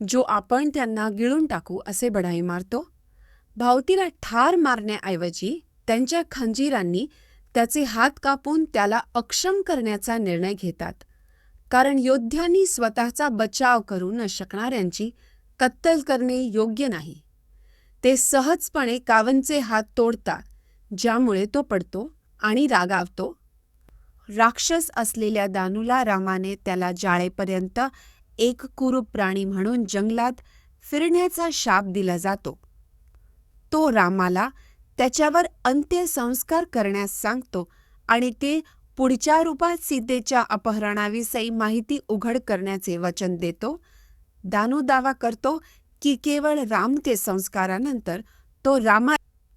जो आपण त्यांना गिळून टाकू असे बढाई मारतो. भावतीला ठार मारण्याऐवजी त्यांच्या खंजीरांनी त्याचे हात कापून त्याला अक्षम करण्याचा निर्णय घेतात, कारण योद्ध्यांनी स्वतःचा बचाव करू न शकणाऱ्यांची कत्तल करणे योग्य नाही. ते सहजपणे कावंचे हात तोडतात, ज्यामुळे तो पडतो आणि रागावतो. राक्षस असलेल्या दानूला रामाने त्याला जाळेपर्यंत एक कुरूप प्राणी म्हणून जंगलात फिरण्याचा शाप दिला जातो. तो रामाला त्याच्यावर अंत्यसंस्कार करण्यास सांगतो आणि ते पुढच्या रूपात सीतेच्या अपहरणाविषयी माहिती उघड करण्याचे वचन देतो. दानू दावा करतो की केवळ रामते संस्कारानंतर तो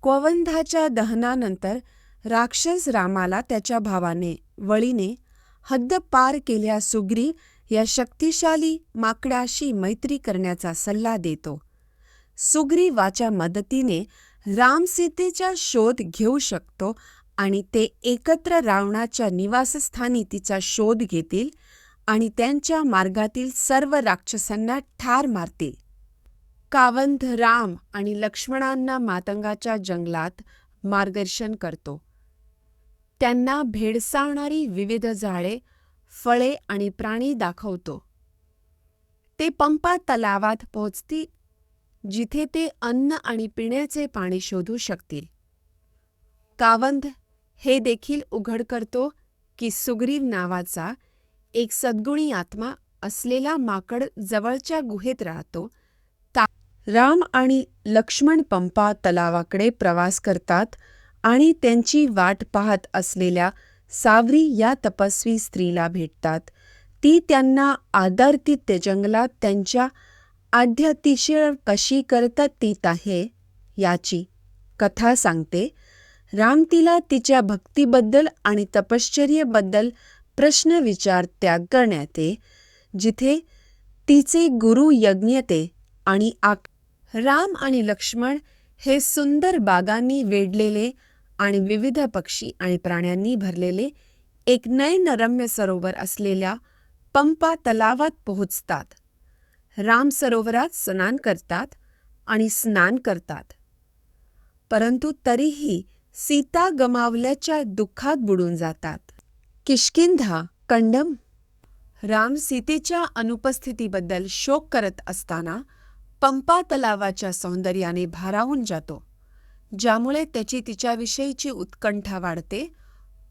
कौवंधाच्या दहनानंतर राक्षस रामाला त्याच्या भावाने वळीने हद्द पार केल्या सुग्रीव या शक्तिशाली माकडाशी मैत्री करण्याचा सल्ला देतो. सुग्रीवाच्या मदतीने राम सीतेचा शोध घेऊ शकतो आणि ते एकत्र रावणाच्या निवासस्थानी तिचा शोध घेतील आणि त्यांच्या मार्गातील सर्व राक्षसांना ठार मारतील. कावंध राम आणि लक्ष्मणांना मातंगाच्या जंगलात मार्गदर्शन करतो. त्यांना भेडसावणारी विविध झाडे, फळे आणि प्राणी दाखवतो. ते पंपा तलावात पोहोचतील, जिथे ते अन्न आणि पिण्याचे पाणी शोधू शकतील. कावंध हे देखील उघड करतो की सुग्रीव नावाचा एक सद्गुणी आत्मा असलेला माकड जवळच्या गुहेत राहतो. राम आणि लक्ष्मण पंपा तलावाकडे प्रवास करतात आणि त्यांची वाट पाहत असलेल्या सावरी या तपस्वी स्त्रीला भेटतात. ती त्यांना आदरती ते जंगलात त्यांच्या आध्यातिशीय कशी करतात येत आहे याची कथा सांगते. राम तिला तिच्या भक्तीबद्दल आणि तपश्चर्येबद्दल प्रश्न विचारत्याग करण्यात ये, जिथे तिचे गुरु यज्ञते आणि राम आणि लक्ष्मण हे सुंदर बागांनी वेढलेले आणि विविध पक्षी आणि प्राण्यांनी भरलेले एक नयनरम्य सरोवर असलेल्या पंपा तलावात पोहोचतात. राम सरोवरात स्नान करतात आणि स्नान करतात. परंतु तरीही सीता गमावल्याच्या दुःखात बुडून जातात. किष्किंधा कंडम. राम सीतेच्या अनुपस्थितीबद्दल शोक करत असताना पंपा तलावाच्या सौंदर्याने भारावून जातो, ज्यामुळे त्याची तिच्याविषयीची उत्कंठा वाढते.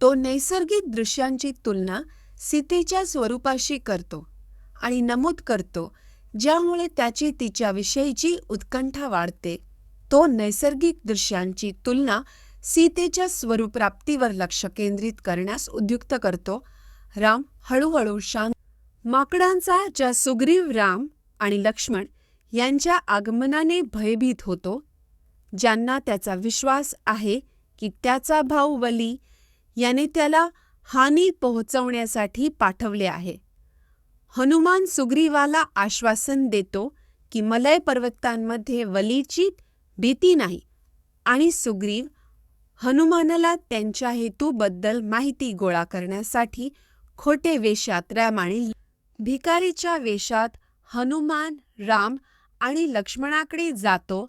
तो नैसर्गिक दृश्यांची तुलना सीतेच्या स्वरूपाशी करतो आणि नमूद करतो, ज्यामुळे त्याची तिच्याविषयीची उत्कंठा वाढते. तो नैसर्गिक दृश्यांची तुलना सीतेच्या स्वरूपप्राप्तीवर लक्ष केंद्रित करण्यास उद्युक्त करतो. राम हळूहळू शांत. माकडांचा ज्या सुग्रीव, राम आणि लक्ष्मण यांच्या आगमनाने भयभीत होतो, ज्यांना त्याचा विश्वास आहे की त्याचा भाऊ वली याने त्याला हानी पोहोचवण्यासाठी पाठवले आहे. हनुमान सुग्रीवाला आश्वासन देतो की मलय पर्वतांमध्ये वलीची भीती नाही, आणि सुग्रीव हनुमानाला त्यांच्या हेतूबद्दल माहिती गोळा करण्यासाठी खोटे वेशात रामाने भिकारीच्या वेशात हनुमान, राम आणि लक्ष्मणाकडे जातो.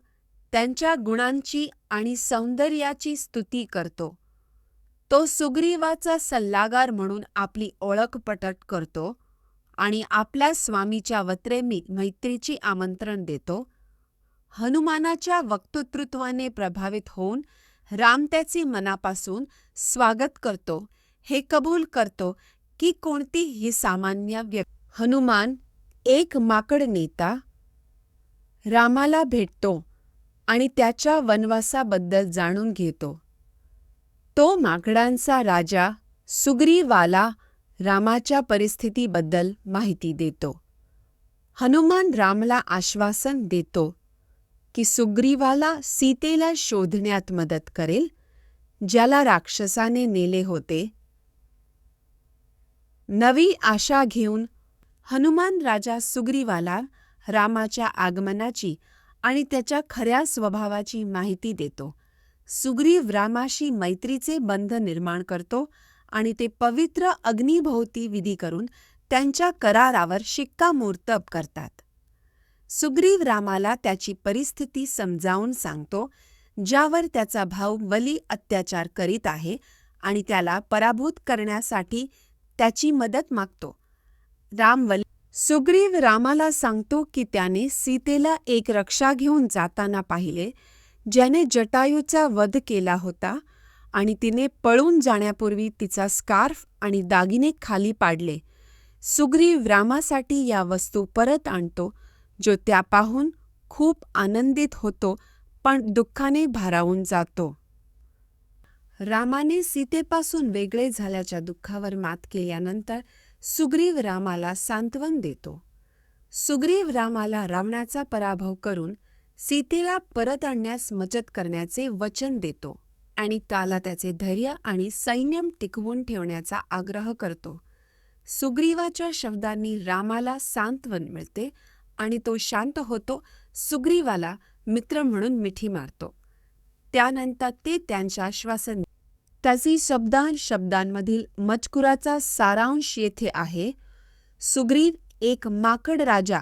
त्यांच्या गुणांची आणि सौंदर्याची स्तुती करतो. तो सुग्रीवाचा सल्लागार म्हणून आपली ओळख प्रकट करतो आणि आपल्या स्वामीच्या वत्रे मैत्रीची आमंत्रण देतो. हनुमानाच्या वक्तृत्वाने प्रभावित होऊन राम त्याचे मनापासून स्वागत करतो. हे कबूल करतो की कोणतीही सामान्य व्यक्ती. हनुमान, एक माकड नेता, रामाला भेटतो आणि त्याच्या वनवासाबद्दल जाणून घेतो. तो माकडांचा राजा सुग्रीवाला रामाच्या परिस्थितीबद्दल माहिती देतो. हनुमान रामला आश्वासन देतो की सुग्रीवाला सीतेला शोधण्यात मदत करेल, ज्याला राक्षसाने नेले होते. नवी आशा घेऊन हनुमान राजा सुग्रीवाला रामाच्या आगमनाची आणि त्याच्या खऱ्या स्वभावाची माहिती देतो. सुग्रीव रामाशी मैत्रीचे बंध निर्माण करतो आणि ते पवित्र अग्नीभोवती विधी करून त्यांच्या करारावर शिक्कामोर्तब करतात. सुग्रीव रामाला त्याची परिस्थिती समजावून सांगतो, ज्यावर त्याचा भाऊ वली अत्याचार करीत आहे, आणि त्याला पराभूत करण्यासाठी त्याची मदत मागतो. सुग्रीव रामाला सांगतो की त्याने सीतेला एक रक्षा घेऊन जाताना पाहिले, ज्याने जटायूचा वध केला होता आणि तिने पळून जाण्यापूर्वी तिचा स्कार्फ आणि दागिने खाली पाडले. सुग्रीव रामासाठी या वस्तू परत आणतो, जो त्या पाहून खूप आनंदित होतो, पण दुःखाने भारावून जातो. रामाने सीतेपासून वेगळे झाल्याच्या दुःखावर मात केल्यानंतर सुग्रीव रामाला सांत्वन देतो. सुग्रीव रामाला रावणाचा पराभव करून सीतेला परत आणण्यास मदत करण्याचे वचन देतो आणि त्याला त्याचे धैर्य आणि संयम टिकवून ठेवण्याचा आग्रह करतो. सुग्रीवाच्या शब्दांनी रामाला सांत्वन मिळते आणि तो शांत होतो. सुग्रीवाला मित्र म्हणून मिठी मारतो. त्यानंतर ते त्यांच्या आश्वासन. त्याची शब्दांमधील मजकुराचा सारांश येथे आहे. सुग्रीव, एक माकड राजा,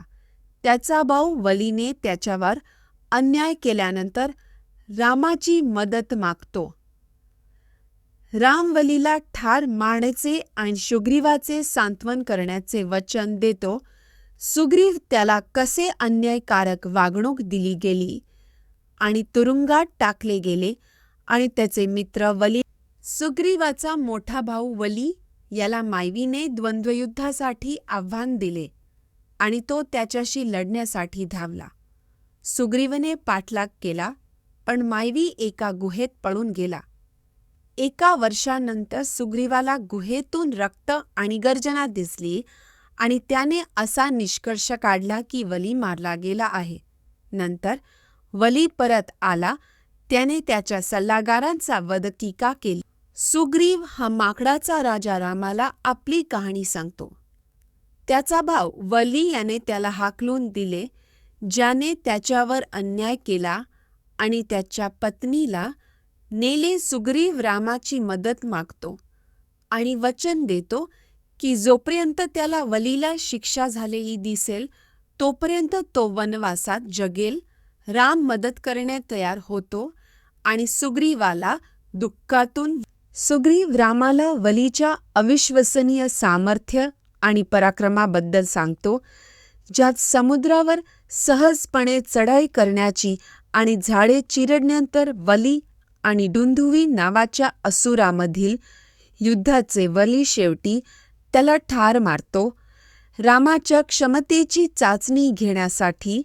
त्याचा भाऊ वलीने त्याच्यावर अन्याय केल्यानंतर रामाची मदत मागतो. राम वलीला ठार मारण्याचे आणि सुग्रीवाचे सांत्वन करण्याचे वचन देतो. सुग्रीव त्याला कसे अन्यायकारक वागणूक दिली गेली आणि तुरुंगात टाकले गेले, आणि त्याचे मित्र वली. सुग्रीवाचा मोठा भाऊ वली याला मायवीने द्वंद्वयुद्धासाठी आव्हान दिले आणि तो त्याच्याशी लढण्यासाठी धावला. सुग्रीवने पाठलाग केला, पण मायवी एका गुहेत पळून गेला. एका वर्षानंतर सुग्रीवाला गुहेतून रक्त आणि गर्जना दिसली आणि त्याने असा निष्कर्ष काढला की वली मारला गेला आहे. नंतर वली परत आला. त्याने त्याच्या सल्लागारांचा वध टीका केली. सुग्रीव हा माकडाचा राजा रामाला आपली कहाणी सांगतो. त्याचा भाऊ वली याने त्याला हाकलून दिले, ज्याने त्याच्यावर अन्याय केला आणि त्याच्या पत्नीला नेले. सुग्रीव रामाची मदत मागतो आणि वचन देतो की जोपर्यंत त्याला वलीला शिक्षा झालेली दिसेल तोपर्यंत तो वनवासात जगेल. राम मदत करण्यात तयार होतो आणि सुग्रीवाला दुःखातून सुग्रीव रामाला वलीच्या अविश्वसनीय सामर्थ्य आणि पराक्रमाबद्दल सांगतो, ज्यात समुद्रावर सहजपणे चढाई करण्याची आणि झाडे चिरडण्यानंतर वली आणि दुंदुवी नावाच्या असुरामधील युद्धाचे वली शेवटी त्याला ठार मारतो. रामाच्या क्षमतेची चाचणी घेण्यासाठी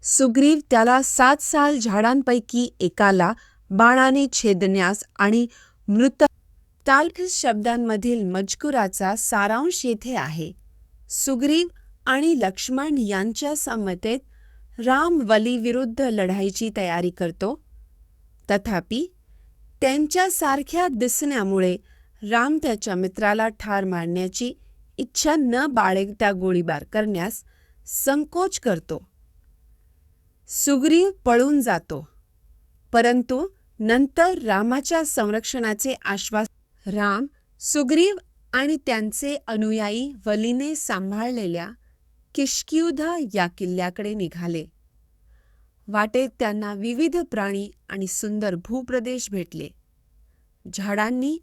सुग्रीव त्याला 7 साल झाडांपैकी एकाला बाणाने छेदण्यास आणि मृत शब्दांमधील मजकुराचा सारांश येथे आहे. सुग्रीव आणि लक्ष्मण यांच्या संमतीत राम वलीविरुद्ध लढाईची तयारी करतो. तथापि त्यांच्यासारख्या दिसण्यामुळे राम त्याच्या मित्राला ठार मारण्याची इच्छा न बाळगता गोळीबार करण्यास संकोच करतो. सुग्रीव पळून जातो, परंतु नंतर रामाच्या संरक्षणाचे आश्वासन. राम, सुग्रीव आणि त्यांचे अनुयायी वलीने सांभाळलेल्या किष्किंधा या किल्ल्याकडे निघाले. वाटेत त्यांना विविध प्राणी आणि सुंदर भूप्रदेश भेटले. झाडांनी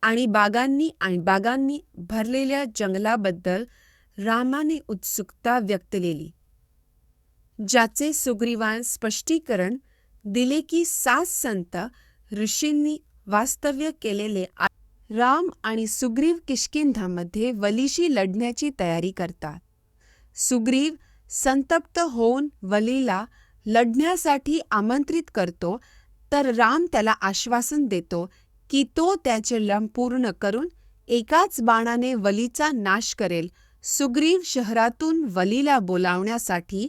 आणि बागांनी भरलेल्या जंगलाबद्दल रामाने उत्सुकता व्यक्त केली, ज्याचे सुग्रीवाने स्पष्टीकरण दिले की 7 संत ऋषींनी वास्तव्य केलेले. राम आणि सुग्रीव किष्किंधामध्ये वलीशी लढण्याची तयारी करतात. सुग्रीव संतप्त होऊन वलीला लढण्यासाठी आमंत्रित करतो, तर राम त्याला आश्वासन देतो की तो त्याचे लंब पूर्ण करून एकाच बाणाने वलीचा नाश करेल. सुग्रीव शहरातून वलीला बोलावण्यासाठी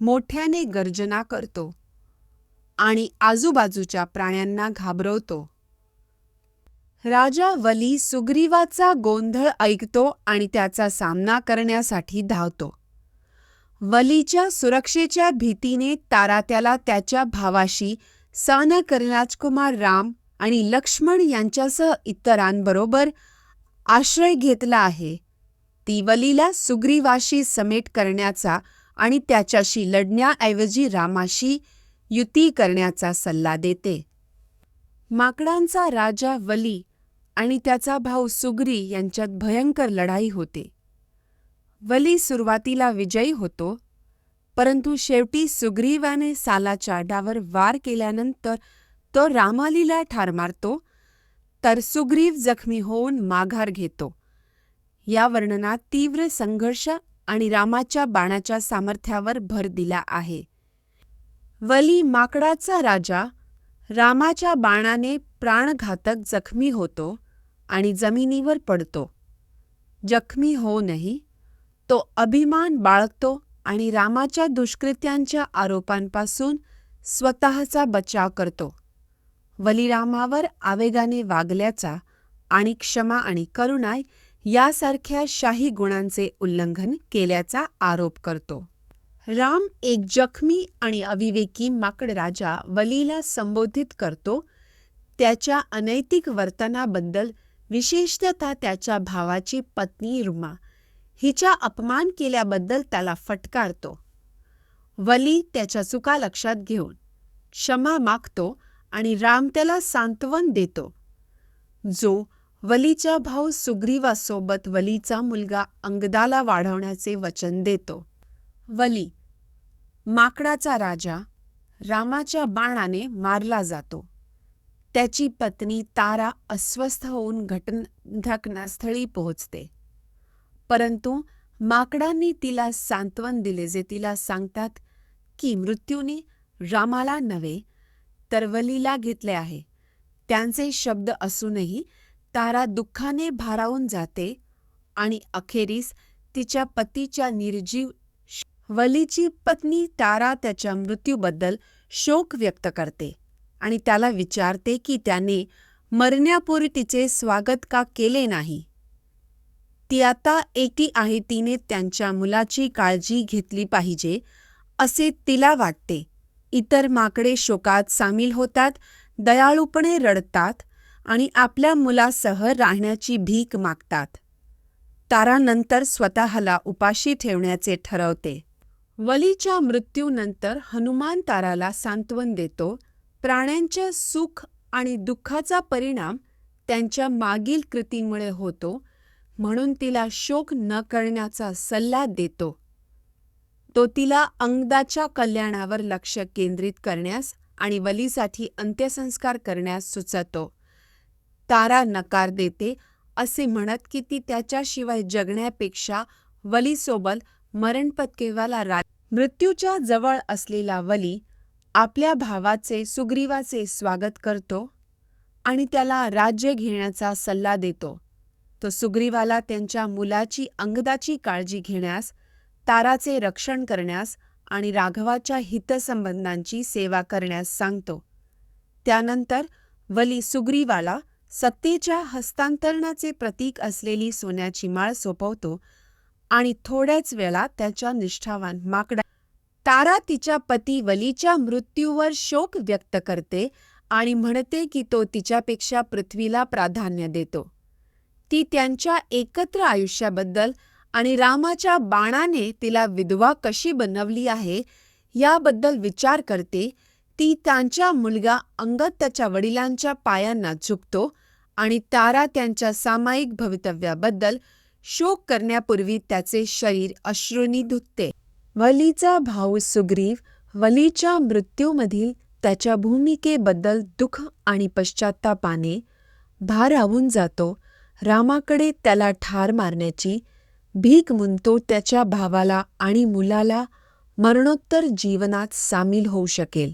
मोठ्याने गर्जना करतो आणि आजूबाजूच्या प्राण्यांना घाबरवतो. राजा वली सुग्रीवाचा गोंधळ ऐकतो आणि त्याचा सामना करण्यासाठी धावतो. वलीच्या सुरक्षेच्या भीतीने तारा त्याला त्याच्या भावाशी सैनिक राजकुमार राम आणि लक्ष्मण यांच्यासह इतरांबरोबर आश्रय घेतला आहे. ती वलीला सुग्रीवाशी समेट करण्याचा आणि त्याच्याशी लढण्याऐवजी रामाशी युती करण्याचा सल्ला देते. माकडांचा राजा वली आणि त्याचा भाऊ सुग्रीव यांच्यात भयंकर लढाई होते. वली सुरुवातीला विजयी होतो, परंतु शेवटी सुग्रीवाने सालाच्या डावर वार केल्यानंतर तो रामालीला ठार मारतो, तर सुग्रीव जखमी होऊन माघार घेतो. या वर्णनात तीव्र संघर्ष आणि रामाच्या बाणाच्या सामर्थ्यावर भर दिला आहे. वली माकडाचा राजा रामाच्या बाणाने प्राणघातक जखमी होतो आणि जमिनीवर पडतो. जखमी होऊनही तो अभिमान बाळगतो आणि रामाच्या दुष्कृत्यांच्या आरोपांपासून स्वतःचा बचाव करतो. वली रामावर आवेगाने वागल्याचा आणि क्षमा आणि करुणा यासारख्या शाही गुणांचे उल्लंघन केल्याचा आरोप करतो. राम एक जखमी आणि अविवेकी माकड राजा वलीला संबोधित करतो. त्याच्या अनैतिक वर्तनाबद्दल, विशेषतः त्याच्या भावाची पत्नी रुमा हिचा अपमान केल्याबद्दल त्याला फटकारतो. वली त्याच्या चुका लक्षात घेऊन क्षमा मागतो आणि राम त्याला सांत्वन देतो, जो वलीचा भाऊ सुग्रीवासोबत वलीचा मुलगा अंगदाला वाढवण्याचे वचन देतो. वली, माकडाचा राजा, रामाच्या बाणाने मारला जातो. त्याची पत्नी तारा अस्वस्थ होऊन घटनास्थळी पोहोचते, परंतु माकडांनी तिला सांत्वन दिले, जे तिला सांगतात की मृत्यूने रामाला नव्हे तर वलीला घेतले आहे. त्यांचे शब्द असूनही तारा दुःखाने भारावून जाते आणि अखेरीस तिच्या पतीच्या निर्जीव. वलीची पत्नी तारा त्याच्या मृत्यूबद्दल शोक व्यक्त करते आणि त्याला विचारते की त्याने मरण्यापूर्वी तिचे स्वागत का केले नाही. ती आता एकटी आहे, तिने त्यांच्या मुलाची काळजी घेतली पाहिजे असे तिला वाटते. इतर माकडे शोकात सामील होतात, दयाळूपणे रडतात आणि आपल्या मुलासह राहण्याची भीक मागतात. तारा नंतर स्वतःला उपाशी ठेवण्याचे ठरवते. वलीच्या मृत्यूनंतर हनुमान ताराला सांत्वन देतो. प्राण्यांच्या सुख आणि दुःखाचा परिणाम त्यांच्या मागील कृतीमुळे होतो, म्हणून तिला शोक न करण्याचा सल्ला देतो. तो तिला अंगदाच्या कल्याणावर लक्ष केंद्रित करण्यास आणि वलीसाठी अंत्यसंस्कार करण्यास सुचवतो. तारा नकार देते, असे म्हणत की ती त्याच्याशिवाय जगण्यापेक्षा वलीसोबत मरण पत्करायला मृत्यूच्या जवळ असलेला वली आपल्या भावाचे सुग्रीवाचे स्वागत करतो आणि त्याला राज्य घेण्याचा सल्ला देतो. तो सुग्रीवाला त्यांच्या मुलाची अंगदाची काळजी घेण्यास, ताराचे रक्षण करण्यास आणि राघवाच्या हितसंबंधांची सेवा करण्यास सांगतो. त्यानंतर वली सुग्रीवाला सत्तेच्या हस्तांतरणाचे प्रतीक असलेली सोन्याची माळ सोपवतो आणि थोड्याच वेळा त्याच्या निष्ठावान माकडा तारा तिच्या पती वलीच्या मृत्यूवर शोक व्यक्त करते आणि म्हणते की तो तिच्यापेक्षा पृथ्वीला प्राधान्य देतो. ती त्यांच्या एकत्र आयुष्याबद्दल आणि रामाच्या बाणाने तिला विधवा कशी बनवली आहे याबद्दल विचार करते. ती त्यांचा मुलगा अंगद त्याच्या वडिलांच्या पायांना झुकतो आणि तारा त्यांच्या सामायिक भवितव्याबद्दल शोक करण्यापूर्वी त्याचे शरीर अश्रूंनी धुतते. वलीचा भाऊ सुग्रीव वलीच्या मृत्यूमधील त्याच्या भूमिकेबद्दल दुःख आणि पश्चात्तापाने भारावून जातो. रामाकडे त्याला ठार मारण्याची भीक म्हणतो. त्याच्या भावाला आणि मुलाला मरणोत्तर जीवनात सामील होऊ शकेल.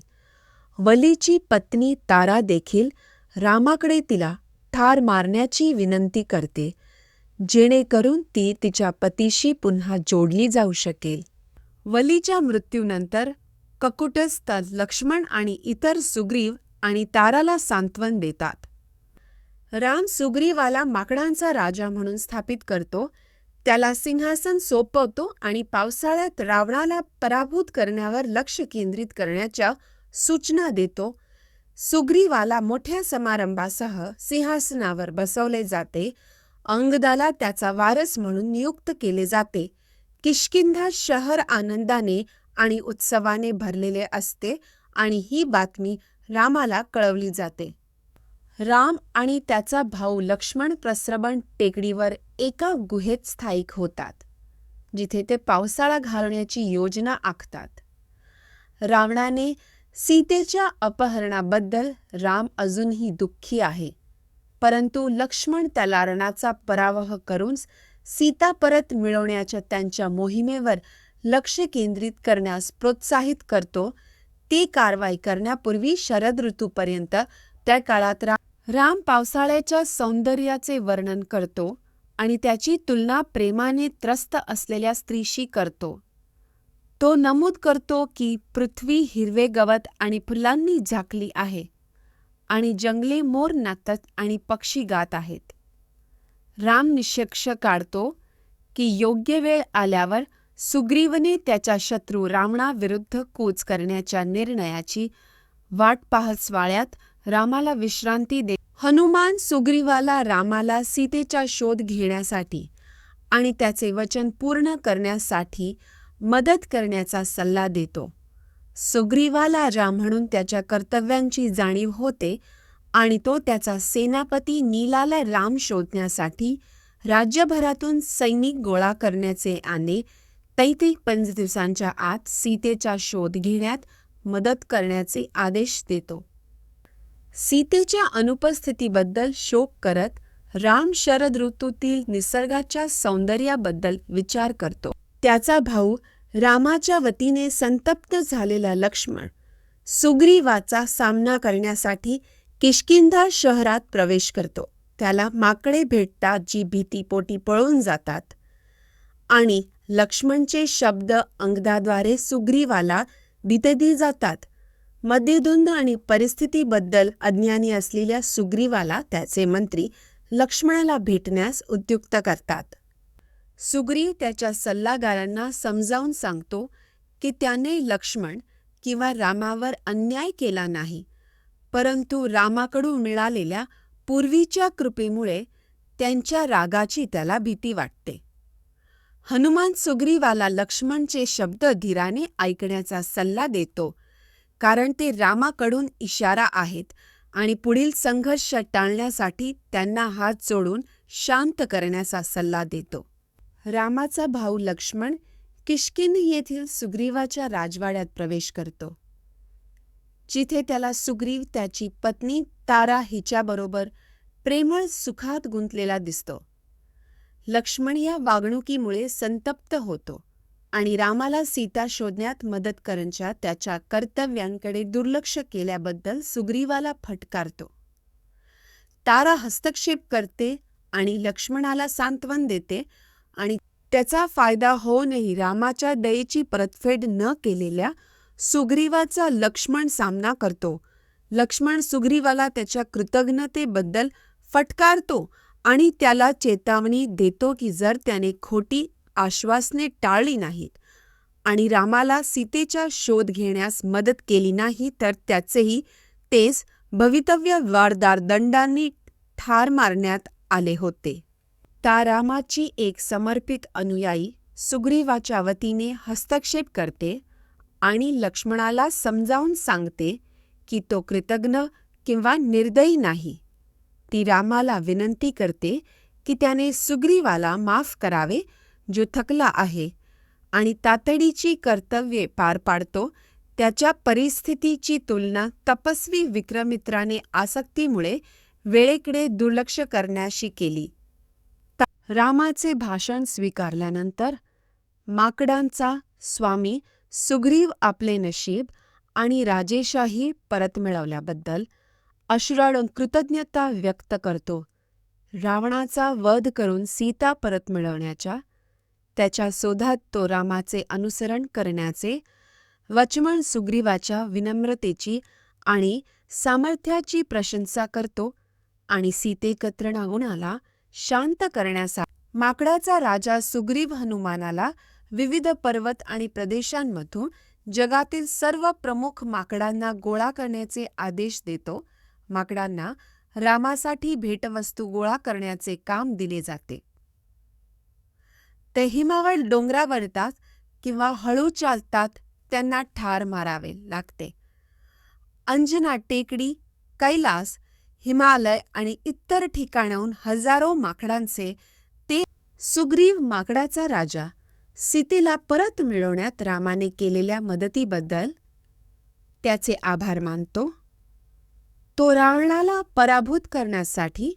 वलीची पत्नी तारा देखील रामाकडे तिला ठार मारण्याची विनंती करते, जेणेकरून ती तिच्या पतीशी पुन्हा जोडली जाऊ शकेल. वलीच्या मृत्यूनंतर ककुटस्थ लक्ष्मण आणि इतर सुग्रीव आणि ताराला सांत्वन देतात. राम सुग्रीवाला माकडांचा राजा म्हणून स्थापित करतो. त्याला सिंहासन सोपवतो आणि पावसाळ्यात रावणाला पराभूत करण्यावर लक्ष केंद्रित करण्याच्या सूचना देतो. सुग्रीवाला मोठ्या समारंभासह सिंहासनावर बसवले जाते. अंगदाला त्याचा वारस म्हणून नियुक्त केले जाते. किष्किंधा शहर आनंदाने आणि उत्सवाने भरलेले असते आणि ही बातमी रामाला कळवली जाते. राम आणि त्याचा भाऊ लक्ष्मण प्रस्रबण टेकडीवर एका गुहेत स्थायिक होतात, जिथे ते पावसाळा घालवण्याची योजना आखतात. रावणाने सीतेच्या अपहरणाबद्दल राम अजूनही दुःखी आहे, परंतु लक्ष्मण त्याला रणाचा पराभव करून सीता परत मिळवण्याच्या त्यांच्या मोहिमेवर लक्ष केंद्रित करण्यास प्रोत्साहित करतो. ती कारवाई करण्यापूर्वी शरद ऋतूपर्यंत त्या काळात राम पावसाळ्याच्या सौंदर्याचे वर्णन करतो आणि त्याची तुलना प्रेमाने त्रस्त असलेल्या स्त्रीशी करतो. तो नमूद करतो की पृथ्वी हिरवे गवत आणि फुलांनी झाकली आहे आणि जंगले मोर नाचत आणि पक्षी गात आहेत. राम निष्कर्ष काढतो की योग्य वेळ आल्यावर सुग्रीवने त्याच्या शत्रू रावणाविरुद्ध कूच करण्याच्या निर्णयाची वाट पाहत स्वाळ्यात रामाला विश्रांती दे. हनुमान सुग्रीवाला रामाला सीतेचा शोध घेण्यासाठी आणि त्याचे वचन पूर्ण करण्यासाठी मदत करण्याचा सल्ला देतो. सुग्रीवाला राम म्हणून त्याच्या कर्तव्यांची जाणीव होते आणि तो त्याचा सेनापती नीलाला राम शोधण्यासाठी राज्यभरातून सैनिक गोळा करण्याचे आणि 33 दिवसांच्या आत सीतेचा शोध घेण्यात मदत करण्याचे आदेश देतो. सीतेच्या अनुपस्थितीबद्दल शोक करत राम शरद ऋतूतील निसर्गाच्या सौंदर्याबद्दल विचार करतो. त्याचा भाऊ रामाच्या वतीने संतप्त झालेला लक्ष्मण सुग्रीवाचा सामना करण्यासाठी किष्किंधा शहरात प्रवेश करतो. त्याला माकडे भेटतात जी भीतीपोटी पळून जातात आणि लक्ष्मणचे शब्द अंगदाद्वारे सुग्रीवाला दिले जातात. मध्यधुंद आणि परिस्थितीबद्दल अज्ञानी असलेल्या सुग्रीवाला त्याचे मंत्री लक्ष्मणाला भेटण्यास उद्युक्त करतात. सुग्रीव त्याच्या सल्लागारांना समजावून सांगतो की त्याने लक्ष्मण किंवा रामावर अन्याय केला नाही, परंतु रामाकडून मिळालेल्या पूर्वीच्या कृपेमुळे त्यांच्या रागाची त्याला भीती वाटते. हनुमान सुग्रीवाला लक्ष्मणचे शब्द धीराने ऐकण्याचा सल्ला देतो, कारण ते रामाकडून इशारा आहेत आणि पुढील संघर्ष टाळण्यासाठी त्यांना हात जोडून शांत करण्याचा सल्ला देतो. रामाचा भाऊ लक्ष्मण किष्किंध येथील सुग्रीवाच्या राजवाड्यात प्रवेश करतो, जिथे त्याला सुग्रीव त्याची पत्नी तारा हिच्याबरोबर प्रेमळ सुखात गुंतलेला दिसतो. लक्ष्मण या वागणुकीमुळे संतप्त होतो आणि रामाला सीता शोधण्यात मदत करण्याच्या त्याच्या कर्तव्यांकडे दुर्लक्ष केल्याबद्दल सुग्रीवाला फटकारतो. तारा हस्तक्षेप करते आणि लक्ष्मणाला सांत्वन देते आणि त्याचा फायदा होऊनही रामाच्या दयेची परतफेड न केलेल्या सुग्रीवाचा लक्ष्मण सामना करतो. लक्ष्मण सुग्रीवाला त्याच्या कृतज्ञतेबद्दल फटकारतो आणि त्याला चेतावणी देतो की जर त्याने खोटी आश्वासने टाळली नाहीत आणि रामाला सीतेचा शोध घेण्यास मदत केली नाही तर त्याचेही तेच भवितव्य वारदार दंडांनी ठार मारण्यात आले होते. रामाची एक समर्पित अनुयायी सुग्रीवाच्या वतीने हस्तक्षेप करते आणि लक्ष्मणाला समजावून सांगते की तो कृतज्ञ किंवा निर्दयी नाही. ती रामाला विनंती करते की त्याने सुग्रीवाला माफ करावे जो थकला आहे आणि तातडीची कर्तव्ये पार पाडतो. त्याच्या परिस्थितीची तुलना तपस्वी विक्रमित्राने आसक्तीमुळे वेळेकडे दुर्लक्ष करण्याशी केली. रामाचे भाषण स्वीकारल्यानंतर माकडांचा स्वामी सुग्रीव आपले नशीब आणि राजेशाही परत मिळवल्याबद्दल अश्रुळ कृतज्ञता व्यक्त करतो. रावणाचा वध करून सीता परत मिळवण्याच्या त्याच्या शोधात तो रामाचे अनुसरण करण्याचे वचमन सुग्रीवाच्या विनम्रतेची आणि सामर्थ्याची प्रशंसा करतो आणि सीतेकत्र गुणाला शांत करण्यासाठी माकडाचा राजा सुग्रीव हनुमानाला विविध पर्वत आणि प्रदेशांमधून जगातील सर्व प्रमुख माकडांना गोळा करण्याचे आदेश देतो. माकडांना रामासाठी भेटवस्तू गोळा करण्याचे काम दिले जाते. ते हिमावळ डोंगरावर येतात किंवा हळू चालतात, त्यांना ठार मारावे लागते. अंजना टेकडी, कैलास, हिमालय आणि इतर ठिकाणाहून हजारो माकडांचे ते सुग्रीव माकडाचा राजा सीतेला परत मिळवण्यात रामाने केलेल्या मदतीबद्दल त्याचे आभार मानतो. तो रावणाला पराभूत करण्यासाठी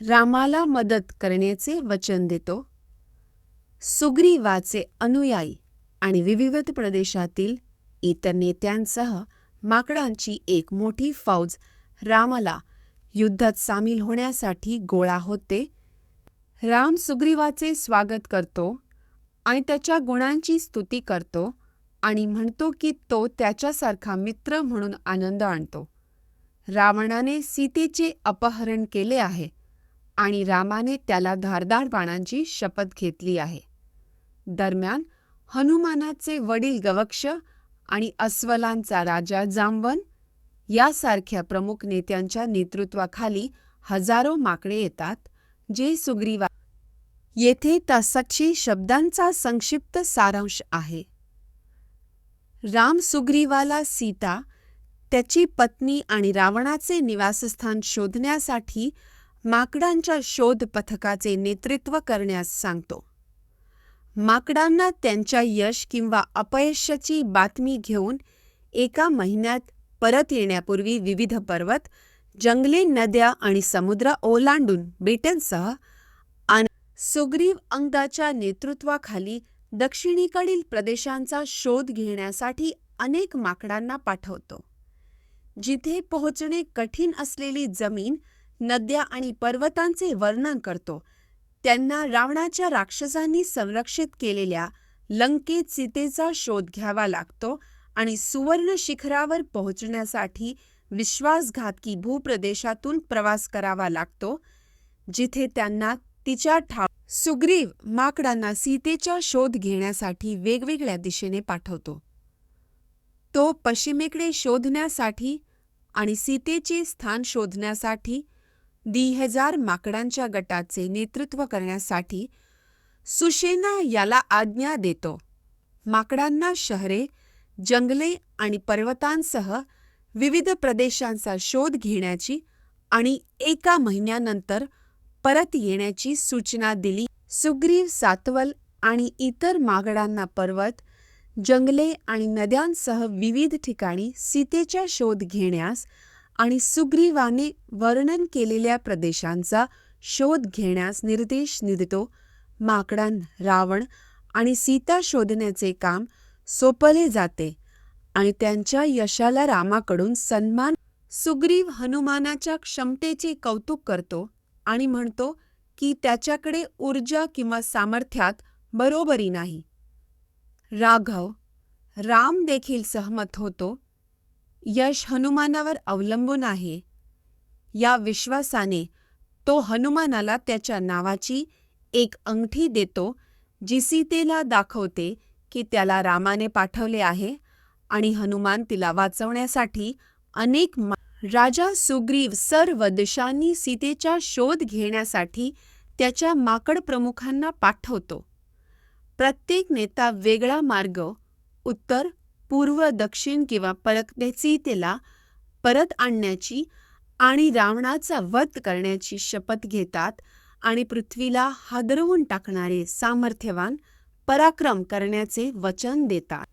रामाला मदत करण्याचे वचन देतो. सुग्रीवाचे अनुयायी आणि विविध प्रदेशातील इतर नेत्यांसह माकडांची एक मोठी फौज रामाला युद्धात सामील होण्यासाठी गोळा होते. राम सुग्रीवाचे स्वागत करतो आणि त्याच्या गुणांची स्तुती करतो आणि म्हणतो की तो त्याच्यासारखा मित्र म्हणून आनंद आणतो. रावणाने सीतेचे अपहरण केले आहे आणि रामाने त्याला धारदार बाणांची शपथ घेतली आहे. दरम्यान हनुमानाचे वडील गवक्ष आणि अस्वलांचा राजा जांवन यासारख्या प्रमुख नेत्यांच्या नेतृत्वाखाली हजारो माकडे येतात, जे सुग्रीवा येथे तासाक्षी शब्दांचा संक्षिप्त सारांश आहे. राम सुग्रीवाला सीता, त्याची पत्नी आणि रावणाचे निवासस्थान शोधण्यासाठी माकडांच्या शोध पथकाचे नेतृत्व करण्यास सांगतो. माकडांना त्यांच्या यश किंवा अपयशाची बातमी घेऊन एका महिन्यात परत येण्यापूर्वी विविध पर्वत, जंगले, नद्या आणि समुद्र ओलांडून ब्रिटनसह सुग्रीव अंगदाच्या नेतृत्वाखाली दक्षिणेकडील प्रदेशांचा शोध घेण्यासाठी अनेक माकडांना पाठवतो. जिथे पोहोचणे कठीण असलेली जमीन, नद्या आणि पर्वतांचे वर्णन करतो. त्यांना रावणाच्या राक्षसांनी संरक्षित केलेल्या लंकेत सीतेचा शोध घ्यावा लागतो आणि सुवर्ण शिखरावर पोहोचण्यासाठी विश्वासघातकी भूप्रदेशातून प्रवास करावा लागतो, जिथे त्यांना तिच्या सुग्रीव माकडांना सीतेचा शोध घेण्यासाठी वेगवेगळ्या दिशेने पाठवतो. तो पश्चिमेकडे शोधण्यासाठी आणि सीतेचे स्थान शोधण्यासाठी 10,000 माकडांच्या गटाचे नेतृत्व करण्यासाठी सुशेना याला आज्ञा देतो. माकडांना शहरे, जंगले आणि पर्वतांसह विविध प्रदेशांचा शोध घेण्याची आणि 1 महिन्यानंतर परत येण्याची सूचना दिली. सुग्रीव सातवल आणि इतर माकडांना पर्वत, जंगले आणि नद्यांसह विविध ठिकाणी सीतेचा शोध घेण्यास आणि सुग्रीवाने वर्णन केलेल्या प्रदेशांचा शोध घेण्यास निर्देश देतो. माकडांना रावण आणि सीता शोधण्याचे काम सोपवले जाते आणि त्यांच्या यशाला रामाकडून सन्मान. सुग्रीव हनुमानाच्या क्षमतेचे कौतुक करतो आणि म्हणतो की त्याच्याकडे ऊर्जा किंवा सामर्थ्यात बरोबरी नाही. राम देखील सहमत होतो. यश हनुमानावर अवलंबून आहे. या विश्वासाने तो हनुमानाला त्याच्या नावाची एक अंगठी देतो, जी सीतेला दाखवते की त्याला रामाने पाठवले आहे आणि हनुमान तिला वाचवण्यासाठी अनेक. राजा सुग्रीव सर्व दिशांनी सीतेचा शोध घेण्यासाठी त्याच्या माकड प्रमुखांना पाठवतो. प्रत्येक नेता वेगळा मार्ग, उत्तर, पूर्व, दक्षिण किंवा सीतेला परत आणण्याची आणि रावणाचा वध करण्याची शपथ घेतात आणि पृथ्वीला हादरवून टाकणारे सामर्थ्यवान पराक्रम करण्याचे वचन देतात.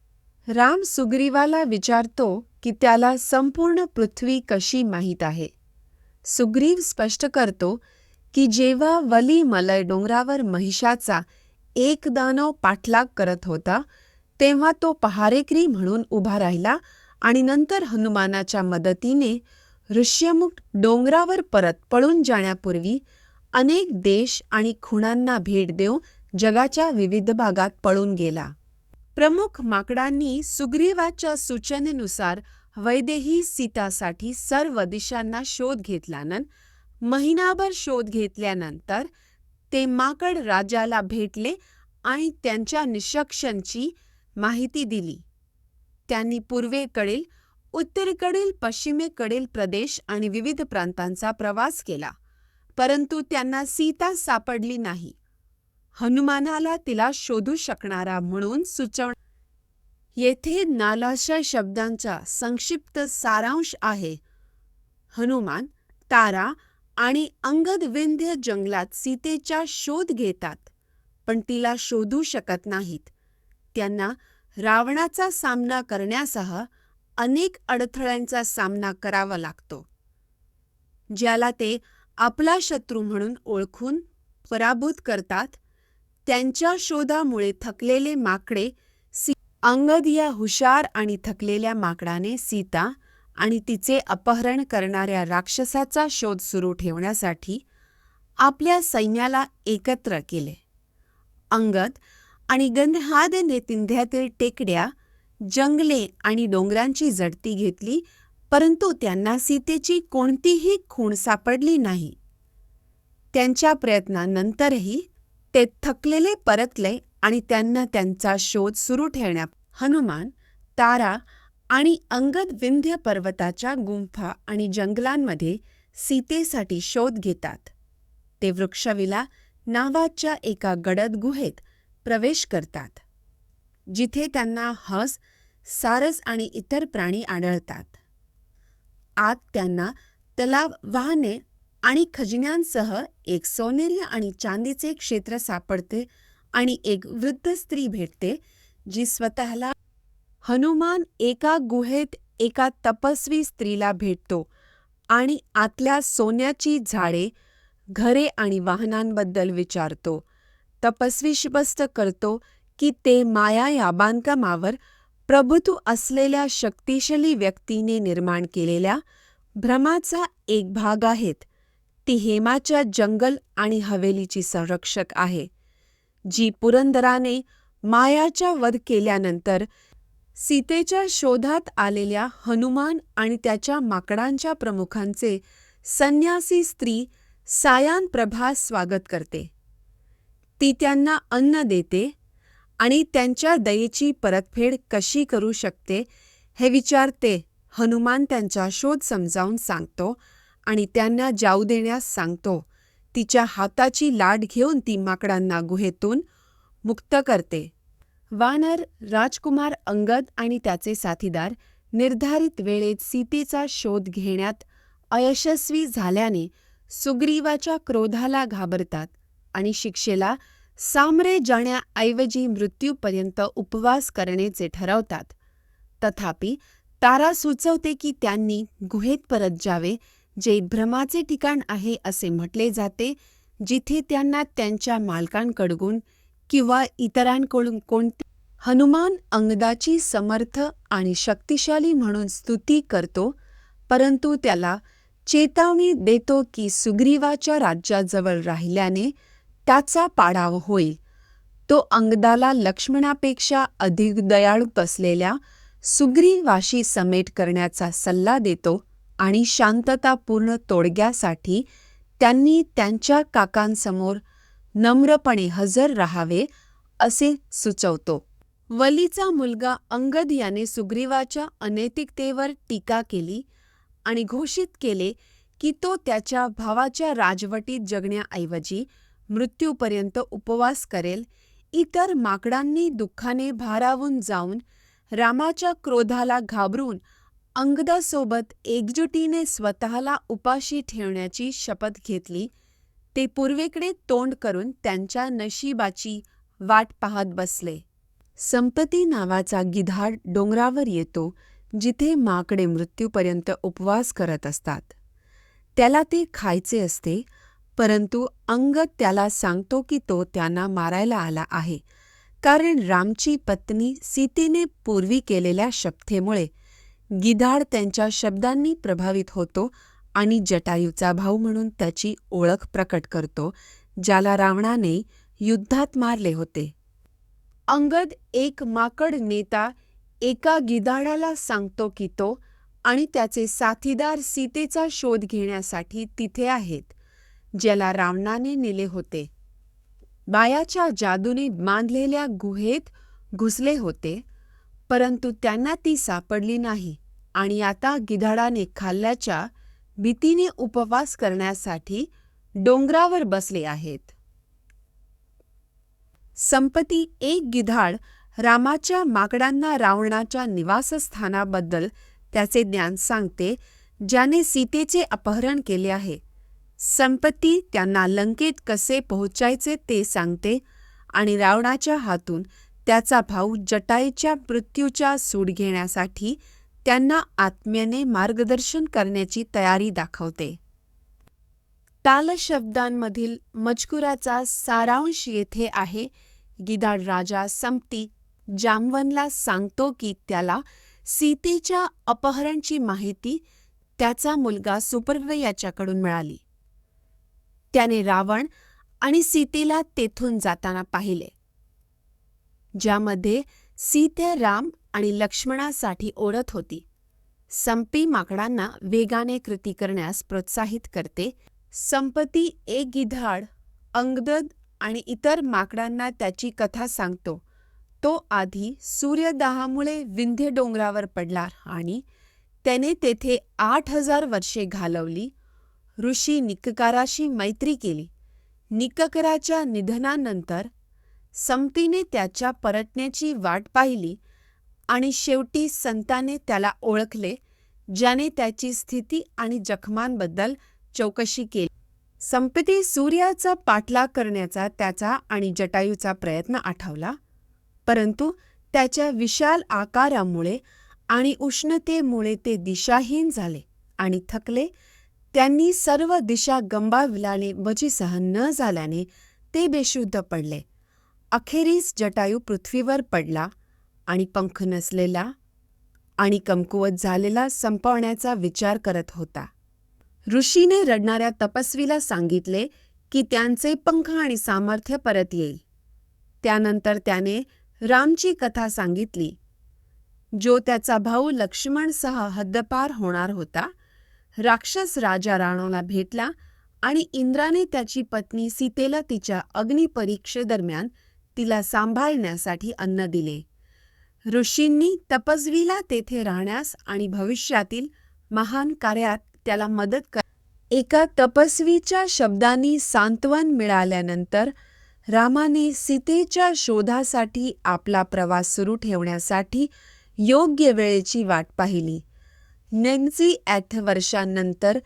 राम सुग्रीवाला विचारतो की त्याला संपूर्ण पृथ्वी कशी माहीत आहे. सुग्रीव स्पष्ट करतो की जेव्हा वलीमलय डोंगरावर महिषाचा एक दानव पाठलाग करत होता तेव्हा तो पहारेकरी म्हणून उभा राहिला आणि नंतर हनुमानाच्या मदतीने ऋष्यमुख डोंगरावर परत पळून जाण्यापूर्वी अनेक देश आणि खुणांना भेट देऊन जगाच्या विविध भागात पळून गेला. प्रमुख माकडांनी सुग्रीवाच्या सूचनेनुसार वैदेही सीतासाठी सर्व दिशांना शोध घेतल्यानंतर महिनाभर शोध घेतल्यानंतर ते माकड राजाला भेटले आणि त्यांच्या निरीक्षणांची माहिती दिली. त्यांनी पूर्वेकडील, उत्तरेकडील, पश्चिमेकडील प्रदेश आणि विविध प्रांतांचा प्रवास केला, परंतु त्यांना सीता सापडली नाही. हनुमानाला तिला शोधू शकणारा म्हणून सुचवण. येथे नालाशा शब्दांचा संक्षिप्त सारांश आहे. हनुमान, तारा आणि अंगद विंध्य जंगलात सीतेचा शोध घेतात, पण तिला शोधू शकत नाहीत. त्यांना रावणाचा सामना करण्यासह अनेक अडथळ्यांचा सामना करावा लागतो, ज्याला ते आपला शत्रू म्हणून ओळखून पराभूत करतात. त्यांच्या शोधामुळे थकलेले माकडे अंगद या हुशार आणि थकलेल्या माकडाने सीता आणि तिचे अपहरण करणाऱ्या राक्षसाचा शोध सुरू ठेवण्यासाठी आपल्या सैन्याला एकत्र केले. अंगद आणि गंधर्वाने तिंध्यातील टेकड्या, जंगले आणि डोंगरांची झडती घेतली, परंतु त्यांना सीतेची कोणतीही खूण सापडली नाही. त्यांच्या प्रयत्नानंतरही ते थकलेले परतले आणि त्यांना त्यांचा शोध सुरू ठेवण्यात. हनुमान, तारा आणि अंगद विंध्य पर्वताच्या गुंफा आणि जंगलांमध्ये सीतेसाठी शोध घेतात. ते वृक्षविला नावाच्या एका गडद गुहेत प्रवेश करतात, जिथे त्यांना हंस, सारस आणि इतर प्राणी आढळतात. आत त्यांना तलाव, वाहने आणि खजिन्यांसह एक सोनेरी आणि चांदीचे क्षेत्र सापडते आणि एक वृद्ध स्त्री भेटते, जी स्वतःला. हनुमान एका गुहेत एका तपस्वी स्त्रीला भेटतो आणि आतल्या सोन्याची झाडे, घरे आणि वाहनांबद्दल विचारतो. तपस्वी स्पष्ट करतो की ते माया या बांधकामावर प्रभुत्व असलेल्या शक्तिशाली व्यक्तीने निर्माण केलेल्या भ्रमाचा एक भाग आहेत. ती हेमाच्या जंगल आणि हवेलीची संरक्षक आहे, जी पुरंदराने मायाचा वध केल्यानंतर सीतेच्या शोधात आलेल्या हनुमान आणि त्याच्या माकडांच्या प्रमुखांचे संन्यासी स्त्री सायंप्रभास स्वागत करते. ती त्यांना अन्न देते आणि त्यांच्या दयेची परतफेड कशी करू शकते हे विचारते. हनुमान त्यांचा शोध समजावून सांगतो आणि त्यांना जाऊ देण्यास सांगतो. तिच्या हाताची लाट घेऊन ती माकडांना गुहेतून मुक्त करते. वानर राजकुमार अंगद आणि त्याचे साथीदार निर्धारित वेळेत सीतेचा शोध घेण्यात अयशस्वी झाल्याने सुग्रीवाच्या क्रोधाला घाबरतात आणि शिक्षेला सामोरे जाण्याऐवजी मृत्यूपर्यंत उपवास करण्याचे ठरवतात. तथापि तारा सुचवते की त्यांनी गुहेत परत जावे, जे भ्रमाचे ठिकाण आहे असे म्हटले जाते, जिथे त्यांना त्यांच्या मालकांकडून किंवा इतरांकडून हनुमान अंगदाची समर्थ आणि शक्तिशाली म्हणून स्तुती करतो, परंतु त्याला चेतावणी देतो की सुग्रीवाच्या राज्याजवळ राहिल्याने त्याचा पाडाव होईल. तो अंगदाला लक्ष्मणापेक्षा अधिक दयाळू असलेल्या सुग्रीवाशी समेट करण्याचा सल्ला देतो आणि शांततापूर्ण तोडग्यासाठी त्यांनी त्यांच्या काकांसमोर नम्रपणे हजर राहावे असे सुचवतो. वलीचा मुलगा अंगद याने सुग्रीवाच्या अनैतिकतेवर टीका केली आणि घोषित केले की तो त्याच्या भावाच्या राजवटीत जगण्याऐवजी मृत्यूपर्यंत उपवास करेल. इतर माकडांनी दुःखाने भारावून जाऊन रामाच्या क्रोधाला घाबरून अंगदासोबत एकजुटीने स्वतःला उपाशी ठेवण्याची शपथ घेतली. ते पूर्वेकडे तोंड करून त्यांच्या नशिबाची वाट पाहत बसले. संपती नावाचा गिधाड डोंगरावर येतो, जिथे माकडे मृत्यूपर्यंत उपवास करत असतात. त्याला ते खायचे असते, परंतु अंगद त्याला सांगतो की तो त्यांना मारायला आला आहे, कारण रामची पत्नी सीतेने पूर्वी केलेल्या शपथेमुळे. गिधाड त्यांच्या शब्दांनी प्रभावित होतो आणि जटायूचा भाऊ म्हणून त्याची ओळख प्रकट करतो, ज्याला रावणाने युद्धात मारले होते. अंगद एक माकड नेता एका गिधाडाला सांगतो की तो आणि त्याचे साथीदार सीतेचा शोध घेण्यासाठी तिथे आहेत, ज्याला रावणाने नेले होते. बायाच्या जादूने बांधलेल्या गुहेत घुसले होते, परंतु त्यांना ती सापडली नाही आणि आता गिधाडाने खाल्ल्याच्या भीतीने उपवास करण्यासाठी डोंगरावर बसले आहेत. संपती एक गिधाड रामाच्या माकडांना रावणाच्या निवासस्थानाबद्दल त्याचे ज्ञान सांगते, ज्याने सीतेचे अपहरण केले आहे. संपती त्यांना लंकेत कसे पोहोचायचे ते सांगते आणि रावणाच्या हातून त्याचा भाऊ जटायूच्या मृत्यूचा सूड घेण्यासाठी त्यांना आत्म्याने मार्गदर्शन करण्याची तयारी दाखवते. तालशब्दांमधील मजकुराचा सारांश येथे आहे. गिधाड राजा संपती जामवनला सांगतो की त्याला सीतेच्या अपहरणची माहिती त्याचा मुलगा सुपर्व याच्याकडून मिळाली. त्याने रावण आणि सीतेला तेथून जाताना पाहिले, ज्यामध्ये सीते राम आणि लक्ष्मणासाठी ओढत होती. संपी माकडांना वेगाने कृती करण्यास प्रोत्साहित करते. संपती एक गिधाड अंगद आणि इतर माकडांना त्याची कथा सांगतो. तो आधी सूर्यदाहामुळे विंध्य डोंगरावर पडला आणि त्याने तेथे 8000 वर्षे घालवली. ऋषी निककाराशी मैत्री केली. निककराच्या निधनानंतर संपतीने त्याच्या परतण्याची वाट पाहिली आणि शेवटी संताने त्याला ओळखले, ज्याने त्याची स्थिती आणि जखमांबद्दल चौकशी केली. संपती सूर्याचा पाठलाग करण्याचा त्याचा आणि जटायूचा प्रयत्न आठवला, परंतु त्याच्या विशाल आकारामुळे आणि उष्णतेमुळे ते दिशाहीन झाले आणि थकले. त्यांनी सर्व दिशा गंबावल्याने वजी सहन न झाल्याने ते बेशुद्ध पडले. अखेरीस जटायू पृथ्वीवर पडला आणि पंख नसलेला आणि कमकुवत झालेला संपवण्याचा विचार करत होता. ऋषीने रडणाऱ्या तपस्वीला सांगितले की त्यांचे पंख आणि सामर्थ्य परत येईल. त्यानंतर त्याने रामची कथा सांगितली, जो त्याचा भाऊ लक्ष्मणसह हद्दपार होणार होता. राक्षस राजा रावणाला भेटला आणि इंद्राने त्याची पत्नी सीतेला तिच्या अग्निपरीक्षेदरम्यान तिला सांभाळण्यासाठी अन्न दिले. ऋषींनी तपस्वीला तेथे राहण्यास आणि भविष्यातील महान कार्यात त्याला मदत कर. एका तपस्वीच्या शब्दांनी सांत्वन मिळाल्यानंतर रामाने सीतेच्या शोधासाठी आपला प्रवास सुरू ठेवण्यासाठी योग्य वेळेची वाट पाहिली. नेमकी 8 वर्षांनंतर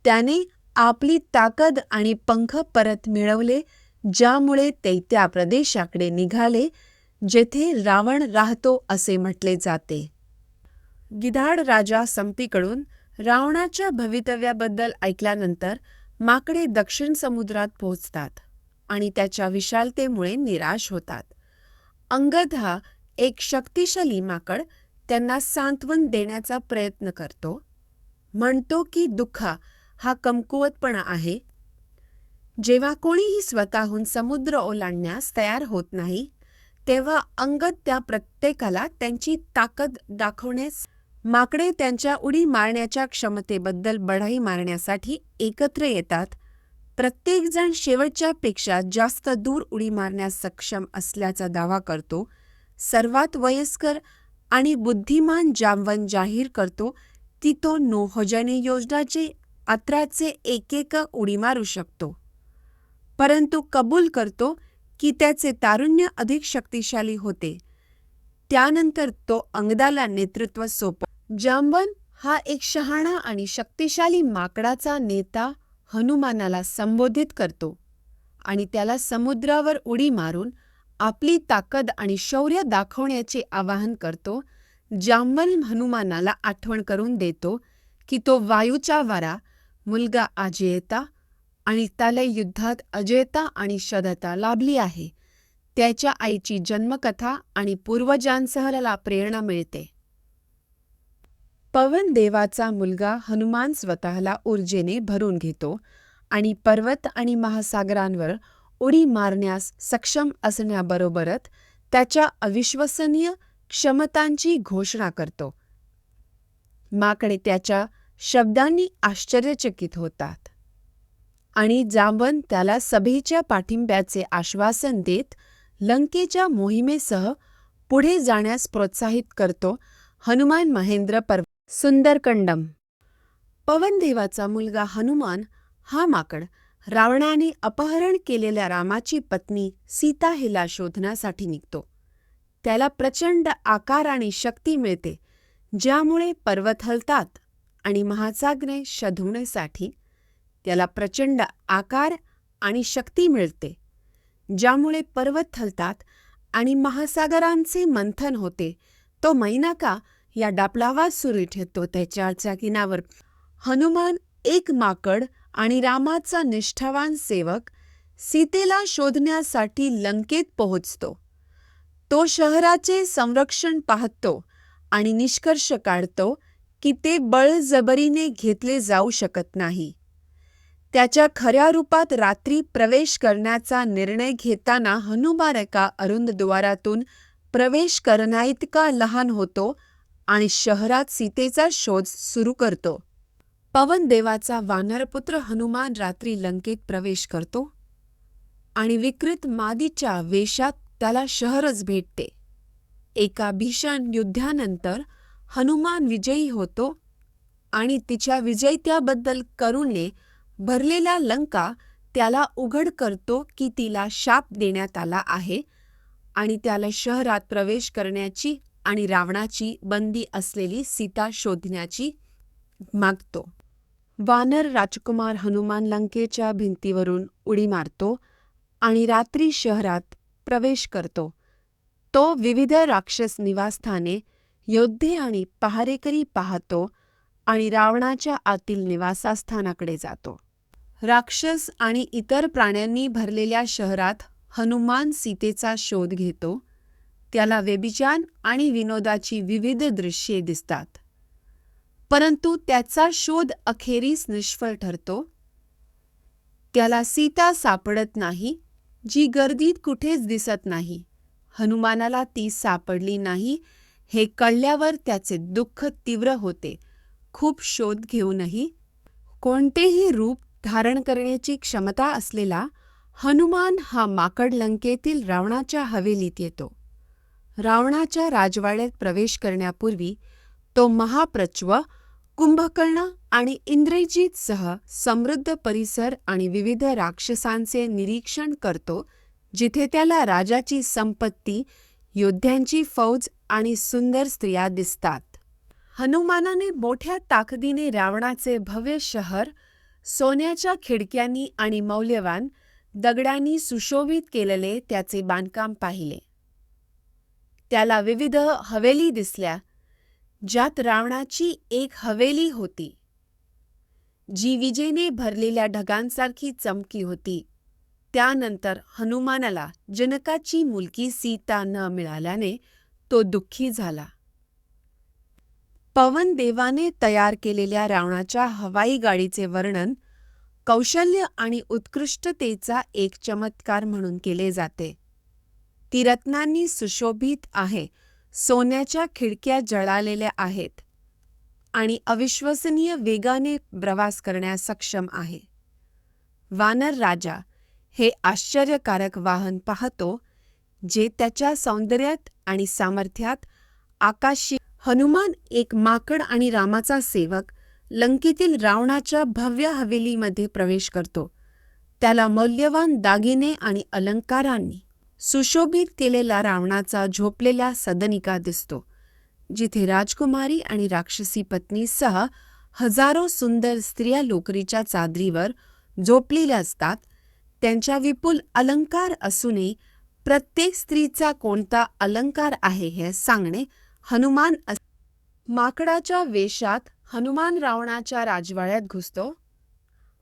त्याने आपली ताकद आणि पंख परत मिळवले, ज्यामुळे ते त्या प्रदेशाकडे निघाले जेथे रावण राहतो असे म्हटले जाते. गिधाड राजा संपीकडून रावणाच्या भवितव्याबद्दल ऐकल्यानंतर माकडे दक्षिण समुद्रात पोहोचतात आणि त्याच्या विशालतेमुळे निराश होतात. अंगद हा एक शक्तिशाली माकड त्यांना सांत्वन देण्याचा प्रयत्न करतो. म्हणतो की दुःख हा कमकुवतपणा आहे. जेव्हा कोणीही स्वतःहून समुद्र ओलांडण्यास तयार होत नाही, तेव्हा अंगद त्या प्रत्येकाला त्यांची ताकद दाखवण्यास माकडे त्यांच्या उडी मारण्याच्या क्षमतेबद्दल बढाई मारण्यासाठी एकत्र येतात. प्रत्येकजण शेवटच्या पेक्षा जास्त दूर उडी मारण्यास सक्षम असल्याचा दावा करतो. सर्वात वयस्कर आणि बुद्धिमान जांबवन जाहीर करतो की तो नौहजनी योजनाचे 18चे एक उडी मारू शकतो, परंतु कबूल करतो की त्याचे तारुण्य अधिक शक्तिशाली होते. त्यानंतर तो अंगदाला नेतृत्व सोपवतो. जांबवन हा एक शहाणा आणि शक्तिशाली माकडाचा नेता हनुमानाला संबोधित करतो आणि त्याला समुद्रावर उडी मारून आपली ताकद आणि शौर्य दाखवण्याचे आवाहन करतो. जांबवन हनुमानाला आठवण करून देतो की तो वायूचा वारा, मुलगा अजयता आणि त्याला युद्धात अजयता आणि शदता लाभली आहे. त्याच्या आईची जन्मकथा आणि पूर्वजांसह त्याला प्रेरणा मिळते. पवन देवाचा मुलगा हनुमान स्वतःला ऊर्जेने भरून घेतो आणि पर्वत आणि महासागरांवर उडी मारण्यास सक्षम असण्याबरोबरच त्याच्या अविश्वसनीय क्षमतांची घोषणा करतो. माकडे त्याच्या शब्दांनी आश्चर्यचकित होतात आणि जांबवन त्याला सभेच्या पाठिंब्याचे आश्वासन देत लंकेच्या मोहिमेसह पुढे जाण्यास प्रोत्साहित करतो. हनुमान महेंद्र पर्वत. सुंदरकंडम. पवनदेवाचा मुलगा हनुमान हा माकड रावणाने अपहरण केलेल्या रामाची पत्नी सीता हिला शोधण्यासाठी निघतो. त्याला प्रचंड आकार आणि शक्ती मिळते, ज्यामुळे पर्वत हलतात आणि महासागरे शोधण्यासाठी त्याला प्रचंड आकार आणि शक्ती मिळते, ज्यामुळे पर्वत हलतात आणि महासागरांचे मंथन होते. तो मैनाका या डापलावा सुरू ठेवतो त्याच्या किनावर. हनुमान एक माकड आणि रामाचा निष्ठावान सेवक सीतेला शोधण्यासाठी लंकेत पोहोचतो. तो शहराचे संरक्षण पाहतो आणि निष्कर्ष काढतो की ते बळजबरीने घेतले जाऊ शकत नाही. त्याच्या खऱ्या रूपात रात्री प्रवेश करण्याचा निर्णय घेताना हनुमान एका अरुंद द्वारातून प्रवेश करण्याइतका लहान होतो आणि शहरात सीतेचा शोध सुरू करतो. पवनदेवाचा वानरपुत्र हनुमान रात्री लंकेत प्रवेश करतो आणि विकृत मादीच्या वेशात त्याला शहरच भेटते. एका भीषण युद्धानंतर हनुमान विजयी होतो आणि तिच्या विजयत्याबद्दल करुणेने भरलेला लंका त्याला उघड करतो की तिला शाप देण्यात आला आहे आणि त्याला शहरात प्रवेश करण्याची आणि रावणाची बंदी असलेली सीता शोधण्याची मागतो. वानर राजकुमार हनुमान लंकेच्या भिंतीवरून उडी मारतो आणि रात्री शहरात प्रवेश करतो. तो विविध राक्षस निवासस्थाने, योद्धे आणि पहारेकरी पाहतो आणि रावणाच्या आतील निवासस्थानाकडे जातो. राक्षस आणि इतर प्राण्यांनी भरलेल्या शहरात हनुमान सीतेचा शोध घेतो. त्याला व्यभिचार आणि विनोदाची विविध दृश्ये दिसतात, परंतु त्याचा शोध अखेरीस निष्फळ ठरतो. त्याला सीता सापडत नाही, जी गर्दीत कुठेच दिसत नाही. हनुमानाला ती सापडली नाही हे कळल्यावर त्याचे दुःख तीव्र होते. खूप शोध घेऊनही कोणतेही रूप धारण करण्याची क्षमता असलेला हनुमान हा माकड लंकेतील रावणाच्या हवेलीत येतो. रावणाच्या राजवाड्यात प्रवेश करण्यापूर्वी तो महाप्रच्व, कुंभकर्ण आणि इंद्रजितसह समृद्ध परिसर आणि विविध राक्षसांचे निरीक्षण करतो, जिथे त्याला राजाची संपत्ती, योद्ध्यांची फौज आणि सुंदर स्त्रिया दिसतात. हनुमानाने मोठ्या ताकदीने रावणाचे भव्य शहर सोन्याच्या खिडक्यांनी आणि मौल्यवान दगडांनी सुशोभित केलेले त्याचे बांधकाम पाहिले. त्याला विविध हवेली दिसल्या, ज्यात रावणाची एक हवेली होती, जी विजेने भरलेल्या ढगांसारखी चमकी होती. त्यानंतर हनुमानाला जनकाची मुलगी सीता न मिळाल्याने तो दुःखी झाला. पवनदेवाने तयार केलेल्या रावणाच्या हवाई गाडीचे वर्णन कौशल्य आणि उत्कृष्टतेचा एक चमत्कार म्हणून केले जाते. ती रत्नांनी सुशोभित आहे, सोन्याच्या खिडक्या जळालेल्या आहेत आणि अविश्वसनीय वेगाने प्रवास करण्यास सक्षम आहे. वानर राजा हे आश्चर्यकारक वाहन पाहतो, जे त्याच्या सौंदर्यात आणि सामर्थ्यात आकाशी. हनुमान एक माकड आणि रामाचा सेवक लंकेतील रावणाच्या भव्य हवेलीमध्ये प्रवेश करतो. त्याला मौल्यवान दागिने आणि अलंकारांनी सुशोभित केलेला रावणाचा झोपलेला सदनिका दिसतो, जिथे राजकुमारी आणि राक्षसी पत्नीसह हजारो सुंदर स्त्रिया लोकरीच्या चादरीवर झोपलेल्या असतात. त्यांच्या विपुल अलंकार असूनही प्रत्येक स्त्रीचा कोणता अलंकार आहे हे सांगणे हनुमान. माकडाच्या वेशात हनुमान रावणाच्या राजवाड्यात घुसतो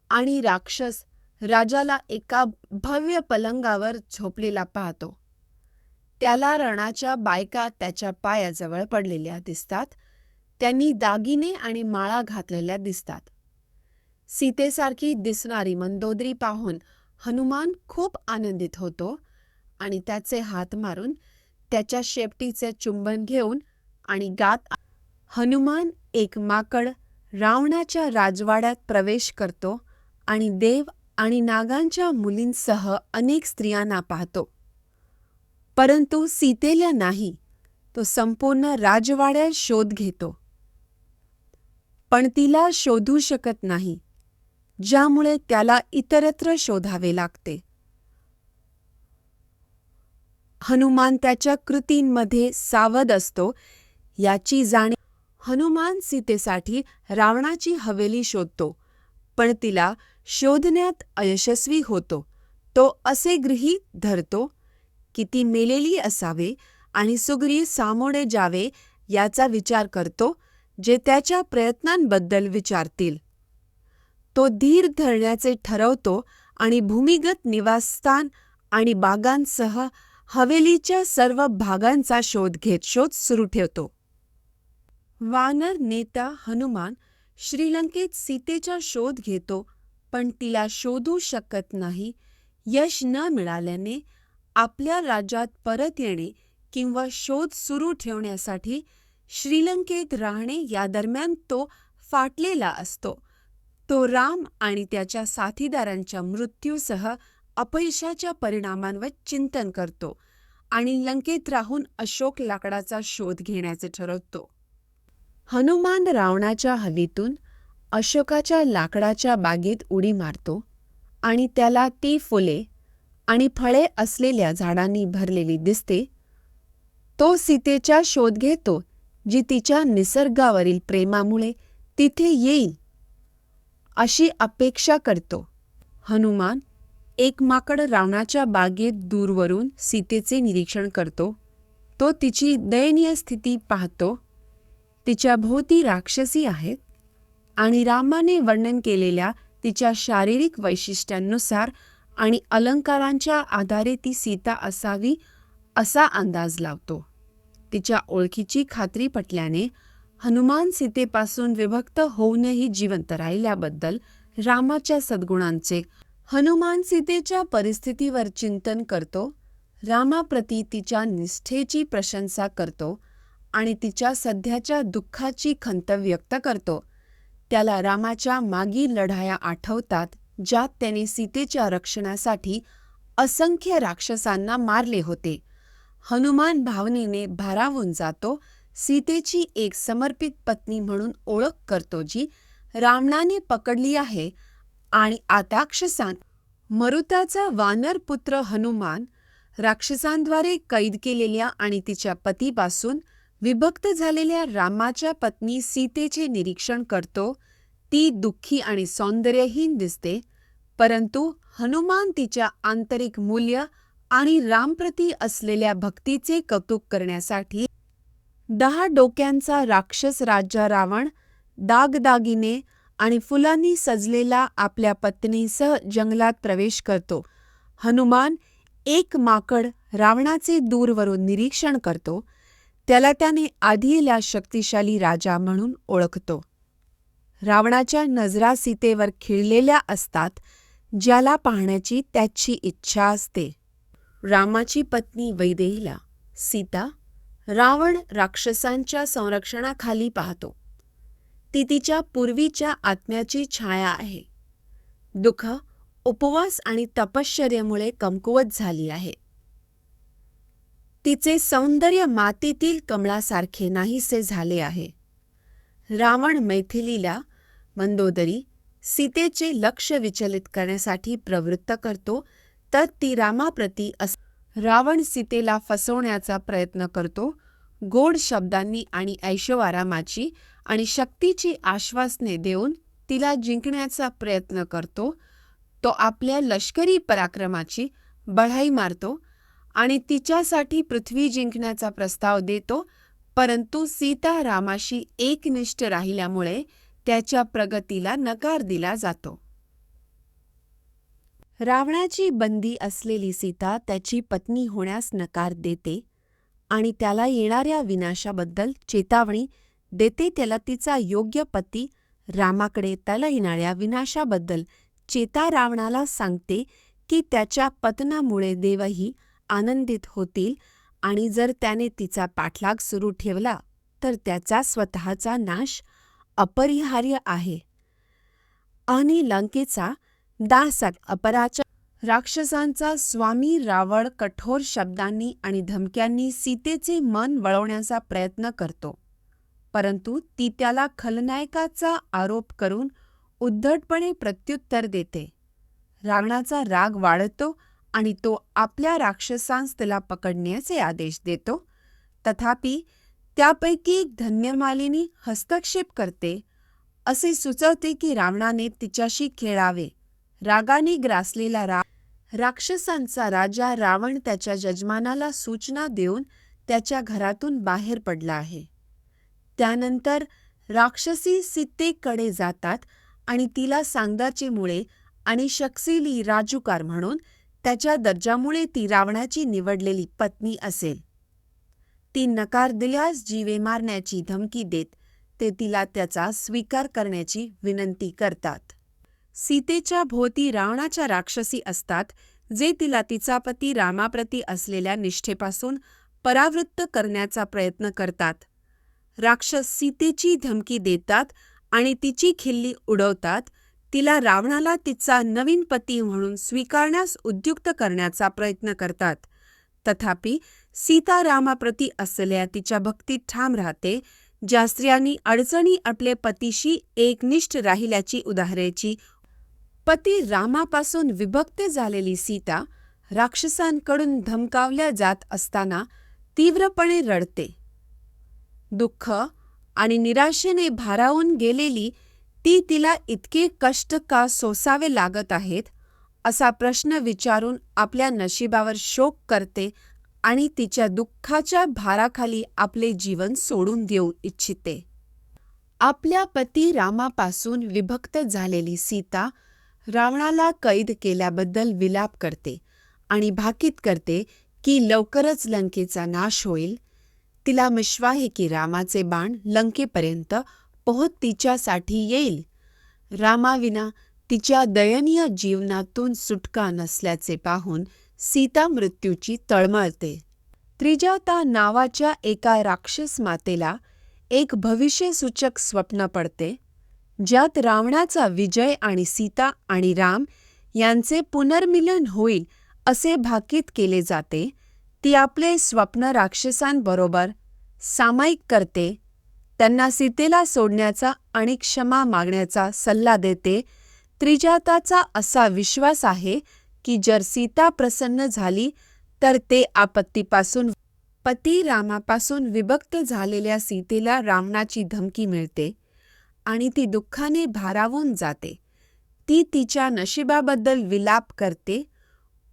आणि राक्षस राजाला एका भव्य पलंगावर झोपलेला पाहतो. त्याला रणाच्या बायका त्याच्या पायाजवळ पडलेल्या दिसतात. त्यांनी दागिने आणि माळा घातलेल्या दिसतात. सीतेसारखी दिसणारी मंदोदरी पाहून हनुमान खूप आनंदित होतो आणि त्याचे हात मारून त्याच्या शेपटीचे चुंबन घेऊन आणि गात. हनुमान एक माकड रावणाच्या राजवाड्यात प्रवेश करतो आणि देव आणि नागांच्या मुलींसह अनेक स्त्रियांना पाहतो, परंतु सीतेला नाही. तो संपूर्ण राजवाड्यात शोध घेतो, पण तिला शोधू शकत नाही, ज्यामुळे त्याला इतरत्र शोधावे लागते. हनुमान त्याच्या कृतींमध्ये सावध असतो याची जाणीव. हनुमान सीतेसाठी रावणाची हवेली शोधतो, पण तिला शोधण्यात अयशस्वी होतो. तो असे गृहीत धरतो की ती मेलेली असावे आणि सुग्रीव सामोरे जावे याचा विचार करतो, जे त्याच्या प्रयत्नांबद्दल विचारतील. तो धीर धरण्याचे ठरवतो आणि भूमिगत निवासस्थान आणि बागांसह हवेलीच्या सर्व भागांचा शोध सुरू ठेवतो. वानर नेता हनुमान श्रीलंकेत सीतेचा शोध घेतो, पण तिला शोधू शकत नाही. यश न मिळाल्याने आपल्या राज्यात परत येणे किंवा शोध सुरू ठेवण्यासाठी श्रीलंकेत राहणे या दरम्यान तो फाटलेला असतो. तो राम आणि त्याच्या साथीदारांच्या मृत्यूसह अपयशाच्या परिणामांवर चिंतन करतो आणि लंकेत राहून अशोक लाकडाचा शोध घेण्याचे ठरवतो. हनुमान रावणाच्या हवेतून अशोकाच्या लाकडाच्या बागेत उडी मारतो आणि त्याला ती फुले आणि फळे असलेल्या झाडांनी भरलेली दिसते. तो सीतेचा शोध घेतो, जी तिच्या निसर्गावरील प्रेमामुळे तिथे येईल अशी अपेक्षा करतो. हनुमान एक माकड रावणाच्या बागेत दूरवरून सीतेचे निरीक्षण करतो. तो तिची दयनीय स्थिती पाहतो. तिच्या भोवती राक्षसी आहेत आणि रामाने वर्णन केलेल्या तिच्या शारीरिक वैशिष्ट्यांनुसार आणि अलंकारांच्या आधारे ती सीता असावी असा अंदाज लावतो. तिच्या ओळखीची खात्री पटल्याने हनुमान सीतेपासून विभक्त होऊनही जिवंत राहिल्याबद्दल रामाच्या सद्गुणांचे. हनुमान सीतेच्या परिस्थितीवर चिंतन करतो, रामाप्रती तिच्या निष्ठेची प्रशंसा करतो आणि तिच्या सध्याच्या दुःखाची खंत व्यक्त करतो. त्याला रामाच्या मागील लढाया आठवतात, ज्यात त्याने सीतेच्या रक्षणासाठी असंख्य राक्षसांना मारले होते. हनुमान भावनेने भारावून जातो. सीतेची एक समर्पित पत्नी म्हणून ओळख करतो, जी रावणाने पकडली आहे आणि आता मरुताचा वानरपुत्र हनुमान राक्षसांद्वारे कैद केलेल्या आणि तिच्या पतीपासून विभक्त झालेल्या रामाच्या पत्नी सीतेचे निरीक्षण करतो. ती दुःखी आणि सौंदर्यहीन दिसते, परंतु हनुमान तिच्या आंतरिक मूल्य आणि रामप्रती असलेल्या भक्तीचे कौतुक करण्यासाठी 10 डोक्यांचा राक्षस राजा रावण दागदागिने आणि फुलांनी सजलेला आपल्या पत्नीसह जंगलात प्रवेश करतो. हनुमान एक माकड रावणाचे दूरवरून निरीक्षण करतो. त्याला त्याने आधीला शक्तिशाली राजा म्हणून ओळखतो. रावणाच्या नजरा सीतेवर खिळलेल्या असतात, ज्याला पाहण्याची त्याची इच्छा असते. रामाची पत्नी वैदेहीला सीता रावण राक्षसांच्या संरक्षणाखाली पाहतो. ती तिच्या पूर्वीच्या आत्म्याची छाया आहे. दुःख, उपवास आणि तपश्चर्येमुळे कमकुवत झाली आहे. तिचे सौंदर्य मातीतील कमळासारखे नाहीसे झाले आहे. रावण मैथिलीला मंदोदरी सीतेचे लक्ष विचलित करण्यासाठी प्रवृत्त करतो, तर ती रामाप्रती रावण सीतेला फसवण्याचा प्रयत्न करतो. गोड शब्दांनी आणि ऐशोआरामाची आणि शक्तीची आश्वासने देऊन तिला जिंकण्याचा प्रयत्न करतो. तो आपल्या लष्करी पराक्रमाची बढाई मारतो आणि तिच्यासाठी पृथ्वी जिंकण्याचा प्रस्ताव देतो, परंतु सीता रामाशी एकनिष्ठ राहिल्यामुळे त्याच्या प्रगतीला नकार दिला जातो. रावणाची बंदी असलेली सीता त्याची पत्नी होण्यास नकार देते आणि त्याला येणाऱ्या विनाशाबद्दल चेतावणी देते. त्याला तिचा योग्य पती रामाकडे त्याला येणाऱ्या विनाशाबद्दल रावणाला सांगते की त्याच्या पतनामुळे देवही आनंदित होतील आणि जर त्याने तिचा पाठलाग सुरू ठेवला तर त्याचा स्वतःचा नाश अपरिहार्य आहे. आणि लंकेचा दासक अपराचा राक्षसांचा स्वामी रावण कठोर शब्दांनी आणि धमक्यांनी सीतेचे मन वळवण्याचा प्रयत्न करतो, परंतु ती त्याला खलनायकाचा आरोप करून उद्धटपणे प्रत्युत्तर देते. रावणाचा राग वाढतो आणि तो आपल्या राक्षसांस तिला पकडण्याचे आदेश देतो. तथापि त्यापैकी एक धन्यमालिनी हस्तक्षेप करते. असे सुचवते की रावणाने तिच्याशी खेळावे. रागाने ग्रासलेला राक्षसांचा राजा रावण त्याच्या यजमानाला सूचना देऊन त्याच्या घरातून बाहेर पडला आहे. त्यानंतर राक्षसी सीतेकडे जातात आणि तिला सांगदाची मुळे आणि शक्सिली राजूकार म्हणून त्याच्या दर्जामुळे ती रावणाची निवडलेली पत्नी असेल. ती नकार दिल्यास जीवे मारण्याची धमकी देत ते तिला त्याचा स्वीकार करण्याची विनंती करतात. सीतेच्या भोवती रावणाच्या राक्षसी असतात, जे तिला तिचा पती रामाप्रती असलेल्या निष्ठेपासून परावृत्त करण्याचा प्रयत्न करतात. राक्षस सीतेची धमकी देतात आणि तिची खिल्ली उडवतात. तिला रावणाला तिचा नवीन पती म्हणून स्वीकारण्यास उद्युक्त करण्याचा प्रयत्न करतात. तथापि सीता रामाप्रती असलेल्या तिच्या भक्तीत ठाम राहते. ज्या स्त्रियांनी अडचणी आपल्या पतीशी एकनिष्ठ राहिल्याची उदाहरणाची पती रामापासून विभक्त झालेली सीता राक्षसांकडून धमकावल्या जात असताना तीव्रपणे रडते. दुःख आणि निराशेने भारावून गेलेली ती तिला इतके कष्ट का सोसावे लागत आहेत असा प्रश्न विचारून आपल्या नशिबावर शोक करते आणि तिच्या दुःखाच्या भाराखाली आपले जीवन सोडून देऊ इच्छिते. आपल्या पती रामापासून विभक्त झालेली सीता रावणाला कैद केल्याबद्दल विलाप करते आणि भाकीत करते की लवकरच लंकेचा नाश होईल. तिला विश्वास आहे की रामाचे बाण लंकेपर्यंत पोहोच तिच्यासाठी येईल. रामाविना तिच्या दयनीय जीवनातून सुटका नसल्याचे पाहून सीता मृत्यूची तळमळते. त्रिजटा नावाच्या एका राक्षस मातेला एक भविष्यसूचक स्वप्न पडते, ज्यात रावणाचा विजय आणि सीता आणि राम यांचे पुनर्मिलन होईल असे भाकीत केले जाते. ती आपले स्वप्न राक्षसांबरोबर सामायिक करते, त्यांना सीतेला सोडण्याचा आणि क्षमा मागण्याचा सल्ला देते. त्रिजटाचा असा विश्वास आहे की जर सीता प्रसन्न झाली तर ते आपत्तीपासून पती रामापासून विभक्त झालेल्या सीतेला रावणाची धमकी मिळते आणि ती दुःखाने भारावून जाते. ती तिच्या नशिबाबद्दल विलाप करते,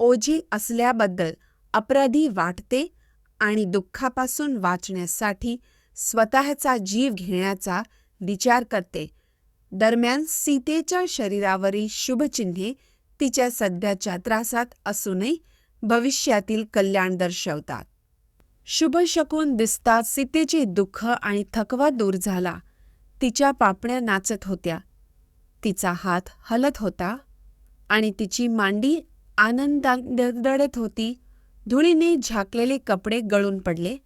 ओझी असल्याबद्दल अपराधी वाटते आणि दुःखापासून वाचण्यासाठी स्वतःचा जीव घेण्याचा विचार करते. दरम्यान सीतेच्या शरीरावरील शुभचिन्हे तिच्या सध्याच्या त्रासात असूनही भविष्यातील कल्याण दर्शवतात. शुभशकून दिसताच सीतेचे दुःख आणि थकवा दूर झाला. तिच्या पापण्या नाचत होत्या, तिचा हात हलत होता आणि तिची मांडी आनंदाने दडत होती. धुळीने झाकलेले कपडे गळून पडले,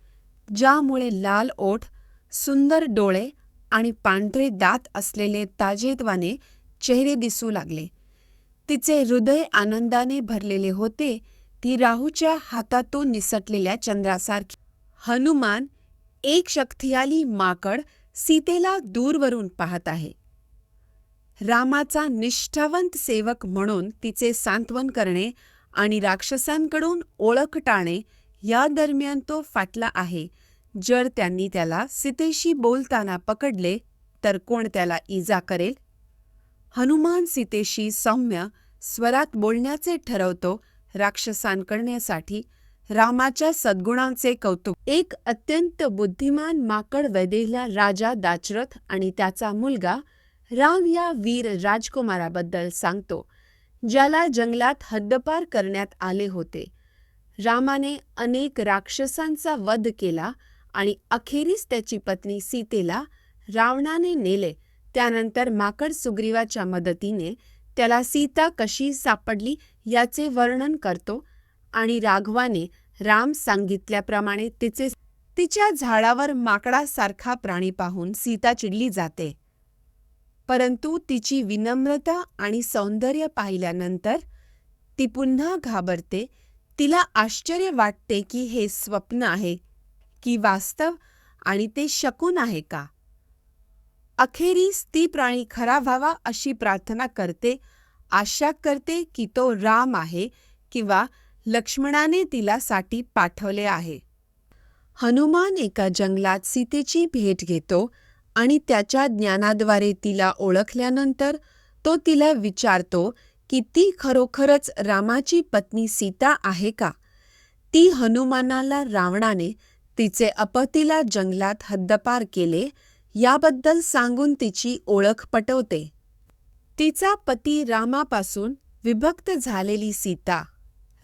ज्यामुळे लाल ओठ, सुंदर डोळे आणि पांढरे दात असलेले ताजेतवाने चेहरे दिसू लागले. तिचे हृदय आनंदाने भरलेले होते. ती राहूच्या हातातून निसटलेल्या चंद्रासारखी. हनुमान, एक शक्तिशाली माकड, सीतेला दूरवरून पाहत आहे. रामाचा निष्ठावंत सेवक म्हणून तिचे सांत्वन करणे आणि राक्षसांकडून ओळख टाळणे या दरम्यान तो फाटला आहे. जर त्यांनी त्याला सीतेशी बोलताना पकडले तर कोण त्याला इजा करेल? हनुमान सीतेशी सौम्य स्वरात बोलण्याचे ठरवतो. राक्षसांकडण्यासाठी रामाच्या सद्गुणांचे कौतुक. एक अत्यंत बुद्धिमान माकड वैदेहीला राजा दाशरथ आणि त्याचा मुलगा राम या वीर राजकुमाराबद्दल सांगतो, ज्याला जंगलात हद्दपार करण्यात आले होते. रामाने अनेक राक्षसांचा वध केला आणि अखेरीस त्याची पत्नी सीतेला रावणाने नेले. त्यानंतर माकड सुग्रीवाच्या मदतीने त्याला सीता कशी सापडली याचे वर्णन करतो आणि राघवाने राम सांगितल्याप्रमाणे तिच्या झाडावर माकडासारखा प्राणी पाहून सीता चिडली जाते. परंतु तिची विनम्रता आणि सौंदर्य पाहिल्यानंतर ती पुन्हा घाबरते. तिला आश्चर्य वाटते की हे स्वप्न आहे की वास्तव आणि ते शकुन आहे का. अखेरीस ती प्राणी खरा व्हावा अशी प्रार्थना करते, आशा करते की तो राम आहे किंवा लक्ष्मणाने तिला साठी पाठवले आहे. हनुमान एका जंगलात सीतेची भेट घेतो आणि त्याच्या ज्ञानाद्वारे तिला ओळखल्यानंतर तो तिला विचारतो की ती खरोखरच रामाची पत्नी सीता आहे का. ती हनुमानाला रावणाने तिचे अपतीला जंगलात हद्दपार केले याबद्दल सांगून तिची ओळख पटवते. तिचा पती रामापासून विभक्त झालेली सीता,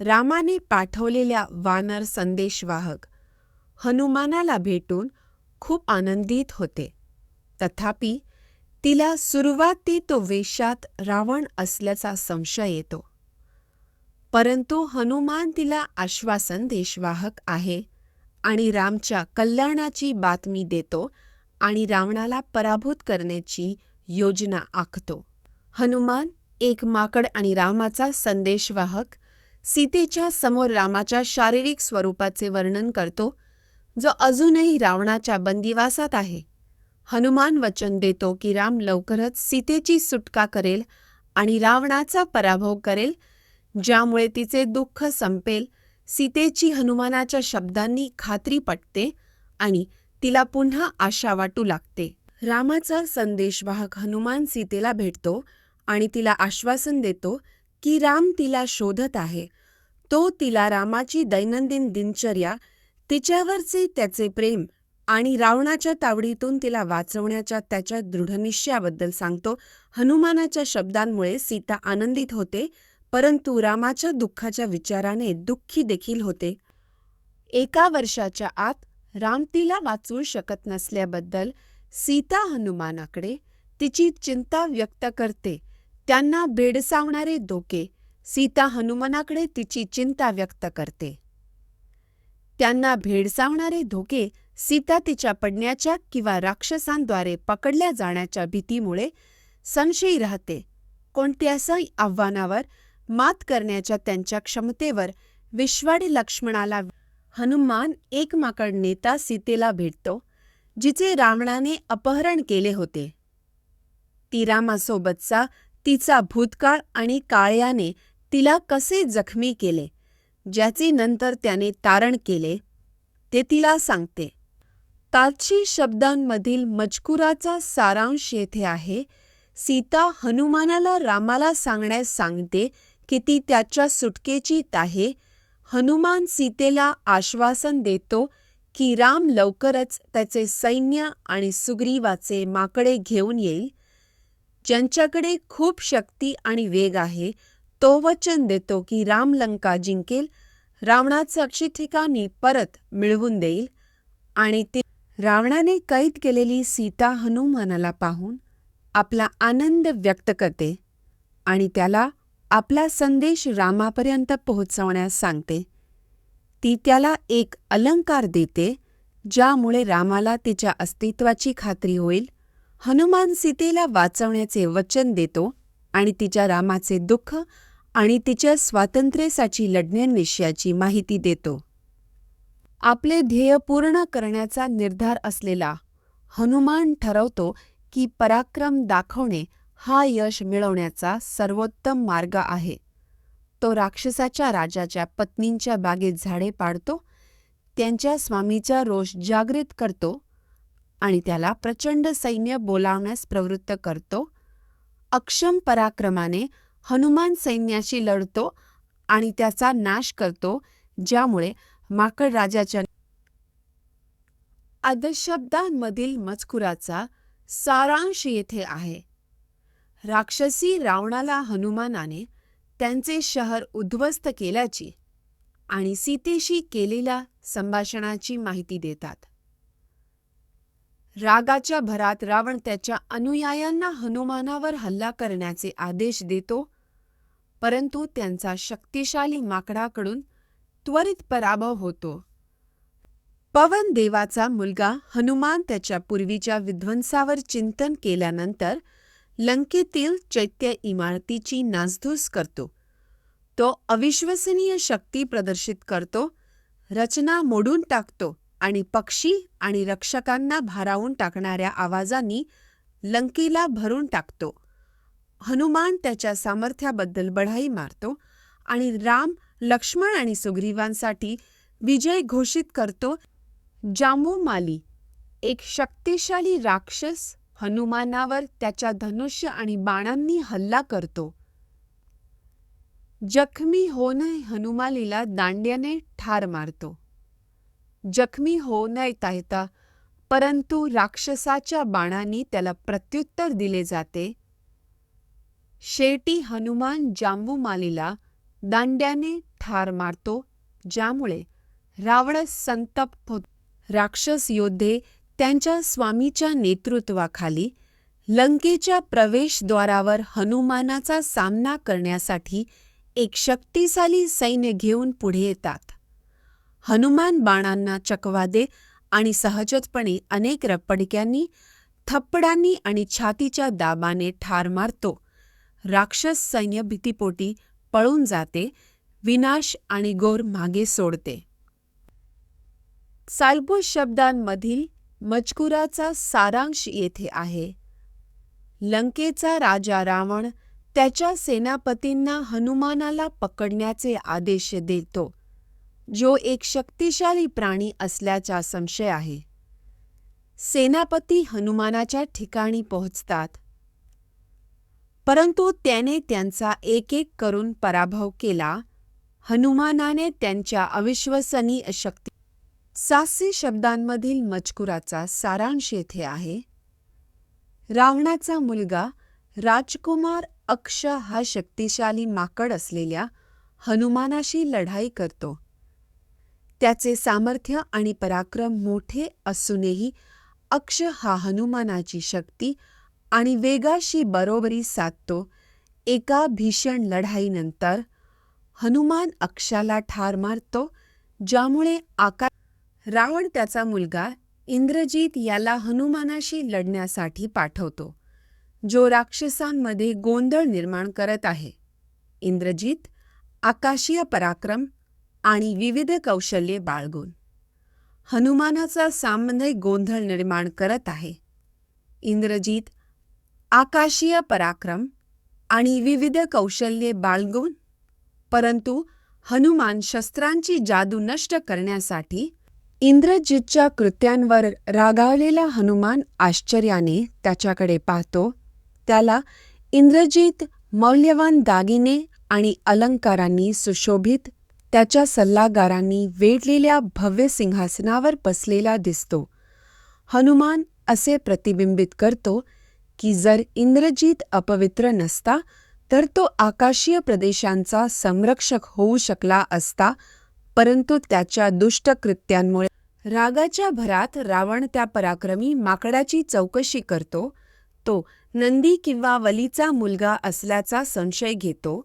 रामाने पाठवलेल्या वानर संदेशवाहक हनुमानाला भेटून खूप आनंदित होते. तथापि तिला सुरुवाती तो वेशात रावण असल्याचा संशय येतो. परंतु हनुमान तिला आश्वासन देशवाहक आहे आणि रामच्या कल्याणाची बातमी देतो आणि रावणाला पराभूत करण्याची योजना आखतो. हनुमान, एक माकड आणि रामाचा संदेशवाहक, सीतेच्या समोर रामाच्या शारीरिक स्वरूपाचे वर्णन करतो, जो अजूनही रावणाच्या बंदिवासात आहे. हनुमान वचन देतो की राम लवकरच सीतेची सुटका करेल आणि रावणाचा पराभव करेल, ज्यामुळे तिचे दुःख संपेल. सीतेची हनुमानाच्या शब्दांनी खात्री पटते आणि तिला पुन्हा आशा वाटू लागते. रामाचा संदेशवाहक हनुमान सीतेला भेटतो आणि तिला आश्वासन देतो की राम तिला शोधत आहे. तो तिला रामाची दैनंदिन दिनचर्या, तिच्यावरचे त्याचे प्रेम आणि रावणाच्या तावडीतून तिला वाचवण्याच्या त्याच्या दृढनिश्चयाबद्दल सांगतो. हनुमानाच्या शब्दांमुळे सीता आनंदित होते, परंतु रामाच्या दुःखाच्या विचाराने दुःखी देखील होते. 1 वर्षाच्या आत राम तिला वाचवू शकत नसल्याबद्दल सीता हनुमानाकडे तिची चिंता व्यक्त करते. त्यांना भेडसावणारे धोके. सीता हनुमानाकडे तिची चिंता व्यक्त करते. त्यांना भेडसावणारे धोके. सीता तिच्या पडण्याच्या किंवा राक्षसांद्वारे पकडल्या जाण्याच्या भीतीमुळे संशयी राहते. कोणत्याही आव्हानावर मात करण्याच्या त्यांच्या क्षमतेवर विश्वाडी लक्ष्मणाला हनुमान, एक माकड नेता, सीतेला भेटतो, जिचे रावणाने अपहरण केले होते. ती रामासोबतचा तिचा भूतकाळ आणि काळ्याने तिला कसे जखमी केले ज्याचे नंतर त्याने तारण केले, ते तिला सांगते. तारशी शब्दांमधील मजकुराचा सारांश येथे आहे. सीता हनुमानाला रामाला सांगण्यास सांगते की ती त्याच्या सुटकेचीत आहे. हनुमान सीतेला आश्वासन देतो की राम लवकरच त्याचे सैन्य आणि सुग्रीवाचे माकडे घेऊन येईल. ज्यांच्याकडे खूप शक्ती आणि वेग आहे, तो वचन देतो की राम लंका जिंकेल, रावणाचं ठिकाणी परत मिळवून देईल आणि ते रावणाने कैद केलेली सीता हनुमानाला पाहून आपला आनंद व्यक्त करते आणि त्याला आपला संदेश रामापर्यंत पोहोचवण्यास सांगते. ती त्याला एक अलंकार देते, ज्यामुळे रामाला तिच्या अस्तित्वाची खात्री होईल. हनुमान सीतेला वाचवण्याचे वचन देतो आणि तिच्या रामाचे दुःख आणि तिच्या स्वातंत्र्यासाठी लढण्याविषयाची माहिती देतो. आपले ध्येय पूर्ण करण्याचा निर्धार असलेला हनुमान ठरवतो की पराक्रम दाखवणे हा यश मिळवण्याचा सर्वोत्तम मार्ग आहे. तो राक्षसाच्या राजाच्या पत्नींच्या बागेत झाडे पाडतो, त्यांच्या स्वामीचा रोष जागृत करतो आणि त्याला प्रचंड सैन्य बोलावण्यास प्रवृत्त करतो. अक्षम पराक्रमाने हनुमान सैन्याशी लढतो आणि त्याचा नाश करतो, ज्यामुळे माकड राजाच्या अधशब्दांमधील मजकुराचा सारांश येथे आहे. राक्षसी रावणाला हनुमानाने त्यांचे शहर उद्ध्वस्त केल्याची आणि सीतेशी केलेल्या संभाषणाची माहिती देतात. रागाच्या भरात रावण त्याच्या अनुयायांना हनुमानावर हल्ला करण्याचे आदेश देतो, परंतु त्यांचा शक्तिशाली माकडाकडून त्वरित पराभव होतो. पवन देवाचा मुलगा हनुमान त्याच्या पूर्वीच्या विध्वंसावर चिंतन केल्यानंतर लंकेतील चैत्य इमारतीची नासधूस करतो. तो अविश्वसनीय शक्ती प्रदर्शित करतो, रचना मोडून टाकतो आणि पक्षी आणि रक्षकांना भारावून टाकणाऱ्या आवाजांनी लंकेला भरून टाकतो. हनुमान त्याच्या सामर्थ्याबद्दल बढाई मारतो आणि राम, लक्ष्मण आणि सुग्रीवांसाठी विजय घोषित करतो. जांबुमाली, एक शक्तिशाली राक्षस, हनुमानावर त्याच्या धनुष्य आणि बाणांनी हल्ला करतो. जखमी होऊन हनुमालीला दांड्याने ठार मारतो. जखमी होऊ न येता परंतु राक्षसाच्या बाणांनी त्याला प्रत्युत्तर दिले जाते. शेवटी हनुमान जांबुमालीला दांड्याने ठार मारतो, ज्यामुळे रावण संतप्त होतो. राक्षस योद्धे त्यांच्या स्वामीच्या नेतृत्वाखाली लंकेच्या प्रवेशद्वारावर हनुमानाचा सामना करण्यासाठी एक शक्तिशाली सैन्य घेऊन पुढे येतात. हनुमान बाणांना चकवा देत आणि सहजपणे अनेक रप्पडक्यांनी, थप्पडांनी आणि छातीच्या दाबाने ठार मारतो. राक्षस सैन्य भीतीपोटी पळून जाते, विनाश आणि घोर मागे सोडते. साल्बो शब्दांमधील मजकुराचा सारांश येथे आहे. लंकेचा राजा रावण त्याच्या सेनापतींना हनुमानाला पकडण्याचे आदेश देतो, जो एक शक्तिशाली प्राणी असल्याचा संशय आहे. सेनापती हनुमानाच्या ठिकाणी पोहोचतात, परंतु त्याने त्यांचा एक एक करून पराभव केला. हनुमानाने त्यांच्या अविश्वसनीय शक्ती 700 शब्दांमधील मजकुराचा सारांश येथे आहे. रावणाचा मुलगा राजकुमार अक्ष हा शक्तिशाली माकड असलेल्या हनुमानाशी लढाई करतो. त्याचे सामर्थ्य आणि पराक्रम मोठे असूनही अक्ष हा हनुमानाची शक्ती आणि वेगाशी बरोबरी साधतो. एका भीषण लढाईनंतर हनुमान अक्षाला ठार मारतो, ज्यामुळे रावण त्याचा मुलगा इंद्रजित याला हनुमानाशी लढण्यासाठी पाठवतो, जो राक्षसांमध्ये गोंधळ निर्माण करत आहे. इंद्रजित आकाशीय पराक्रम आणि विविध कौशल्ये बाळगून हनुमानाचा सामने गोंधळ निर्माण करत आहे. इंद्रजित आकाशीय पराक्रम आणि विविध कौशल्ये बाळगून, परंतु हनुमान शस्त्रांची जादू नष्ट करण्यासाठी इंद्रजितच्या कृत्यांवर रागावलेला हनुमान आश्चर्याने त्याच्याकडे पाहतो. त्याला इंद्रजित मौल्यवान दागिने आणि अलंकारांनी सुशोभित त्याच्या सल्लागारांनी वेढलेल्या भव्य सिंहासनावर बसलेला दिसतो. हनुमान असे प्रतिबिंबित करतो की जर इंद्रजित अपवित्र नसता तर तो आकाशीय प्रदेशांचा संरक्षक होऊ शकला असता, परंतु त्याच्या दुष्ट कृत्यांमुळे रागाच्या भरात रावण त्या पराक्रमी माकडाची चौकशी करतो. तो नंदी किंवा वलीचा मुलगा असल्याचा संशय घेतो.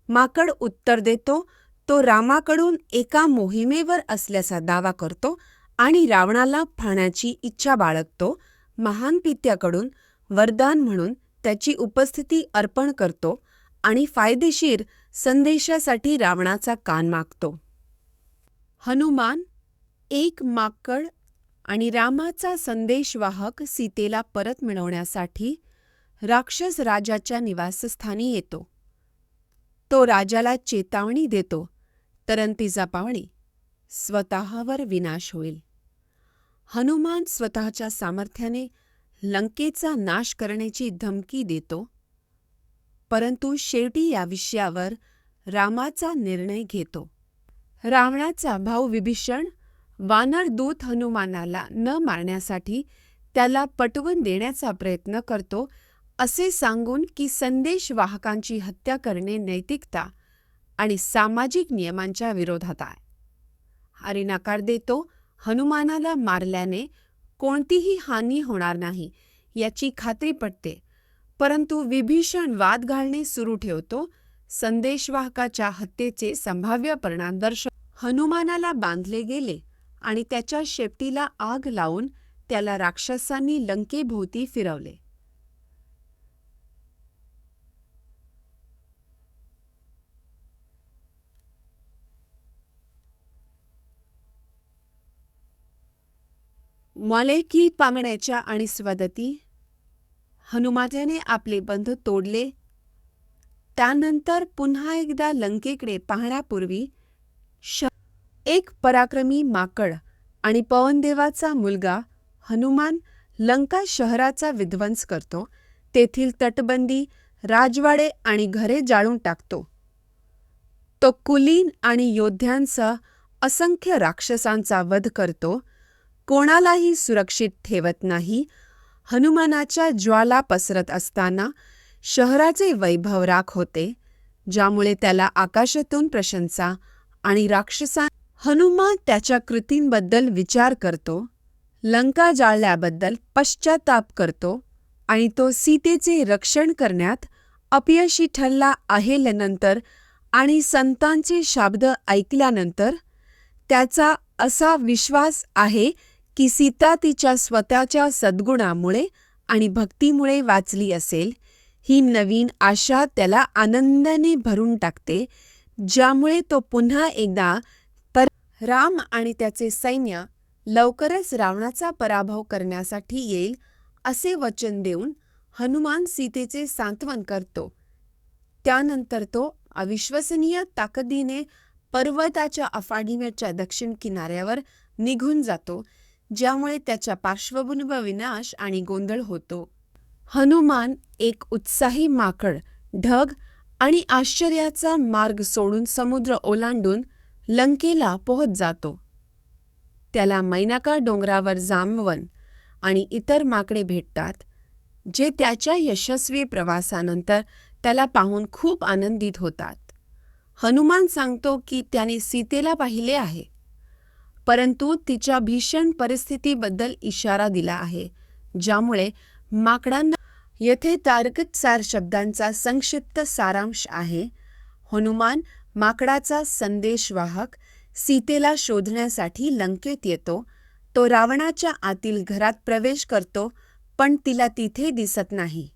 माकड उत्तर देतो. तो रामाकडून एका मोहिमेवर असल्याचा दावा करतो आणि रावणाला पाहण्याची इच्छा बाळगतो. महान पित्याकडून वरदान म्हणून त्याची उपस्थिती अर्पण करतो आणि फायदेशीर संदेशासाठी रावणाचा कान मागतो. हनुमान एक माकड आणि रामाचा संदेशवाहक सीतेला परत मिळवण्यासाठी राक्षस राजाच्या निवासस्थानी येतो. तो राजाला चेतावणी देतो, तरंतीचा पावणी स्वतःवर विनाश होईल. हनुमान स्वतःच्या सामर्थ्याने लंकेचा नाश करण्याची धमकी देतो, परंतु शेवटी या विषयावर रामाचा निर्णय घेतो. रावणाचा भाऊ विभीषण वानरदूत हनुमानाला न मारण्यासाठी त्याला पटवून देण्याचा प्रयत्न करतो, असे सांगून की संदेशवाहकांची हत्या करणे नैतिकता आणि सामाजिक नियमांच्या विरोधात आहे. हरी नकार देतो. हनुमानाला मारल्याने कोणतीही हानी होणार नाही याची खात्री पटते, परंतु विभीषण वाद घालणे सुरू ठेवतो. संदेशवाहकाच्या हत्येचे संभाव्य परिणाम दर्शवतो. हनुमानाला बांधले गेले आणि त्याच्या शेपटीला आग लावून त्याला राक्षसांनी लंकेभोवती फिरवले. मालेकी पांगण्याच्या आणि स्वदती हनुमानाने आपले बंध तोडले. त्यानंतर पुन्हा एकदा लंकेकडे पाहण्यापूर्वी एक पराक्रमी माकड आणि पवनदेवाचा मुलगा हनुमान लंका शहराचा विध्वंस करतो. तेथील तटबंदी, राजवाडे आणि घरे जाळून टाकतो. तो कुलीन आणि योद्ध्यांसह असंख्य राक्षसांचा वध करतो. कोणालाही सुरक्षित ठेवत नाही. हनुमानाच्या ज्वाला पसरत असताना शहराचे वैभव राख होते, ज्यामुळे त्याला आकाशातून प्रशंसा आणि राक्षसां हनुमान त्याच्या कृतींबद्दल विचार करतो, लंका जाळल्याबद्दल पश्चाताप करतो आणि तो सीतेचे रक्षण करण्यात अपयशी ठरला आहेल्यानंतर आणि संतांचे शब्द ऐकल्यानंतर त्याचा असा विश्वास आहे की सीता तिच्या स्वतःच्या सद्गुणामुळे आणि भक्तीमुळे वाचली असेल. ही नवीन आशा त्याला आनंदाने भरून टाकते, ज्यामुळे तो पुन्हा एकदा राम आणि त्याचे सैन्य लवकरच रावणाचा पराभव करण्यासाठी येईल असे वचन देऊन हनुमान सीतेचे सांत्वन करतो. त्यानंतर तो अविश्वसनीय ताकदीने पर्वताच्या अफाडीमेच्या दक्षिण किनाऱ्यावर निघून जातो, ज्यामुळे त्याच्या पार्श्वभूमीवर विनाश आणि गोंधळ होतो. हनुमान एक उत्साही माकड ढग आणि आश्चर्याचा मार्ग सोडून समुद्र ओलांडून लंकेला पोहोच जातो. त्याला मैनाका डोंगरावर जांबवन आणि इतर माकडे भेटतात, जे त्याच्या यशस्वी प्रवासानंतर त्याला पाहून खूप आनंदित होतात. हनुमान सांगतो की त्याने सीतेला पाहिले आहे, परंतु तिच्या भीषण परिस्थितीबद्दल इशारा दिला आहे, ज्यामुळे माकडांना येथे तारकसार शब्दांचा संक्षिप्त सारांश आहे. हनुमान माकडाचा संदेशवाहक सीतेला शोधण्यासाठी लंकेत येतो. तो रावणाच्या आतील घरात प्रवेश करतो, पण तिला तिथे दिसत नाही.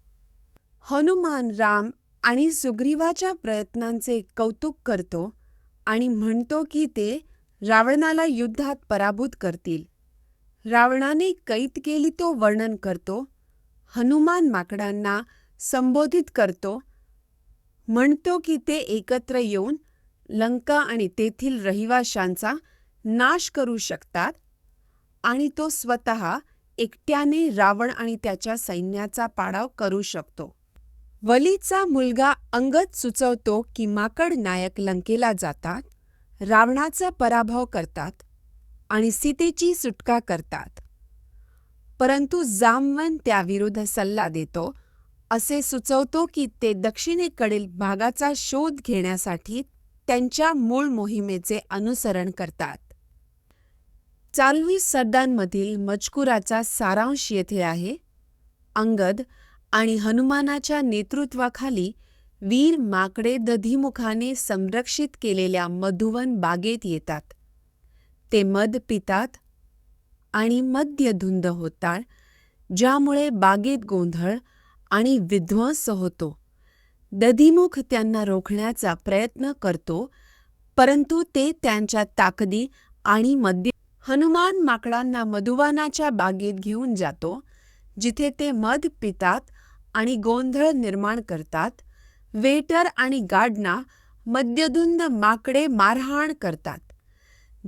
हनुमान राम आणि सुग्रीवाच्या प्रयत्नांचे कौतुक करतो आणि म्हणतो की ते रावणाला युद्धात पराभूत करतील. रावणाने कैद केली तो वर्णन करतो. हनुमान माकडांना संबोधित करतो, म्हणतो की ते एकत्र येऊन लंका आणि तेथील रहिवाशांचा नाश करू शकतात आणि तो स्वतः एकट्याने रावण आणि त्याच्या सैन्याचा पाडाव करू शकतो. वलीचा मुलगा अंगद सुचवतो की माकड नायक लंकेला जातात, रावणाचा पराभव करतात आणि सीतेची सुटका करतात. परंतु जामवन त्याविरुद्ध सल्ला देतो, असे सुचवतो की ते दक्षिणेकडील भागाचा शोध घेण्यासाठी त्यांच्या मूळ मोहिमेचे अनुसरण करतात. 40 सरदांमधील मजकुराचा सारांश येथे आहे. अंगद आणि हनुमानाच्या नेतृत्वाखाली वीर माकडे दधीमुखाने संरक्षित केलेल्या मधुवन बागेत येतात. ते मध पितात आणि मद्यधुंद होतात, ज्यामुळे बागेत गोंधळ आणि विध्वंस होतो. दधीमुख त्यांना रोखण्याचा प्रयत्न करतो, परंतु ते त्यांच्या ताकदी आणि हनुमान माकडांना मधुवनाच्या बागेत घेऊन जातो, जिथे ते मध पितात आणि गोंधळ निर्माण करतात. वेटर आणि गार्डना मद्यधुंद माकडे मारहाण करतात,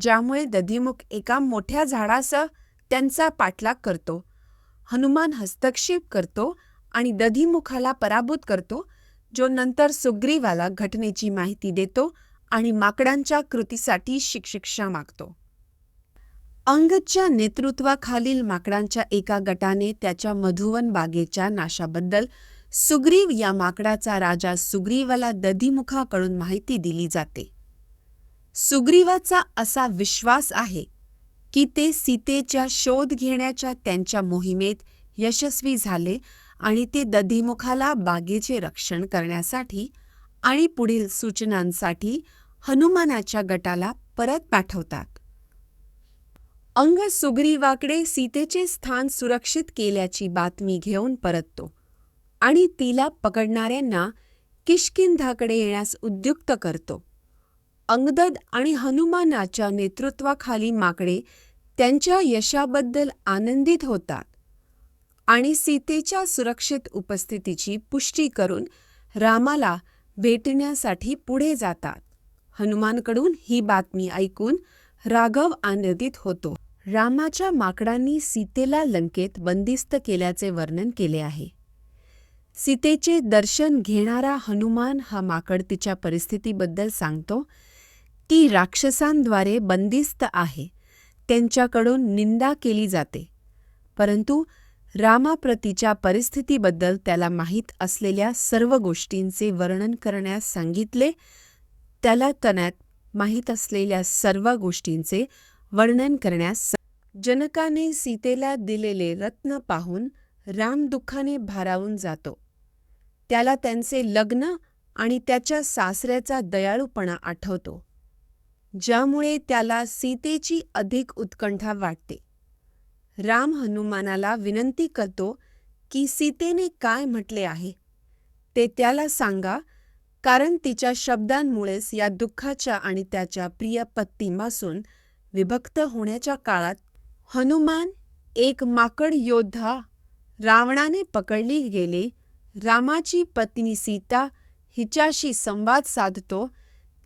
ज्यामुळे दधीमुख एका मोठ्या झाडासह त्यांचा पाठलाग करतो. हनुमान हस्तक्षेप करतो आणि दधीमुखाला पराभूत करतो, जो नंतर सुग्रीवाला घटनेची माहिती देतो आणि माकडांच्या कृतीसाठी शिक्षा मागतो. अंगदच्या नेतृत्वाखालील माकडांच्या एका गटाने त्याच्या मधुवन बागेच्या नाशाबद्दल सुग्रीव या माकडाचा राजा सुग्रीवाला दधीमुखाकडून माहिती दिली जाते. सुग्रीवाचा असा विश्वास आहे की ते सीतेच्या शोध घेण्याच्या त्यांच्या मोहिमेत यशस्वी झाले आणि ते दधीमुखाला बागेचे रक्षण करण्यासाठी आणि पुढील सूचनांसाठी हनुमानाच्या गटाला परत पाठवतात. अंगद सुग्रीवाकडे सीतेचे स्थान सुरक्षित केल्याची बातमी घेऊन परततो आणि तिला पकडणाऱ्यांना किष्किंधाकडे येण्यास उद्युक्त करतो. अंगद आणि हनुमानाच्या नेतृत्वाखाली माकडे त्यांच्या यशाबद्दल आनंदित होतात आणि सीतेच्या सुरक्षित उपस्थितीची पुष्टी करून रामाला भेटण्यासाठी पुढे जातात. हनुमानकडून ही बातमी ऐकून राघव आनंदित होतो. रामाच्या माकडांनी सीतेला लंकेत बंदिस्त केल्याचे वर्णन केले आहे. सीतेचे दर्शन घेणारा हनुमान हा माकड तिच्या परिस्थितीबद्दल सांगतो. ती राक्षसांद्वारे बंदिस्त आहे, त्यांच्याकडून निंदा केली जाते. परंतु रामाप्रतीच्या परिस्थितीबद्दल त्याला माहीत असलेल्या सर्व गोष्टींचे वर्णन करण्यास सांगितले. त्याला तण्यात माहीत असलेल्या सर्व गोष्टींचे वर्णन करण्यास जनकाने सीतेला दिलेले रत्न पाहून राम दुःखाने भारावून जातो. त्याला त्यांचे लग्न आणि त्याच्या सासऱ्याचा दयाळूपणा आठवतो, ज्यामुळे त्याला सीतेची अधिक उत्कंठा वाटते. राम हनुमानाला विनंती करतो की सीतेने काय म्हटले आहे ते त्याला सांगा, कारण तिच्या शब्दांमुळेच या दुःखाच्या आणि त्याच्या प्रिय पत्नीपासून विभक्त होण्याच्या काळात हनुमान, एक माकड योद्धा, रावणाने पकडली गेले. रामाची पत्नी सीता हिच्याशी संवाद साधतो.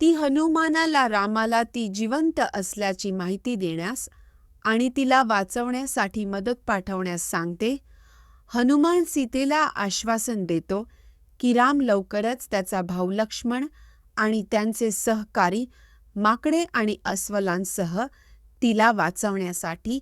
ती हनुमानाला रामाला ती जिवंत असल्याची माहिती देण्यास आणि तिला वाचवण्यासाठी मदत पाठवण्यास सांगते. हनुमान सीतेला आश्वासन देतो की राम लवकरच त्याचा भाऊ लक्ष्मण आणि त्यांचे सहकारी माकडे आणि अस्वलांसह तिला वाचवण्यासाठी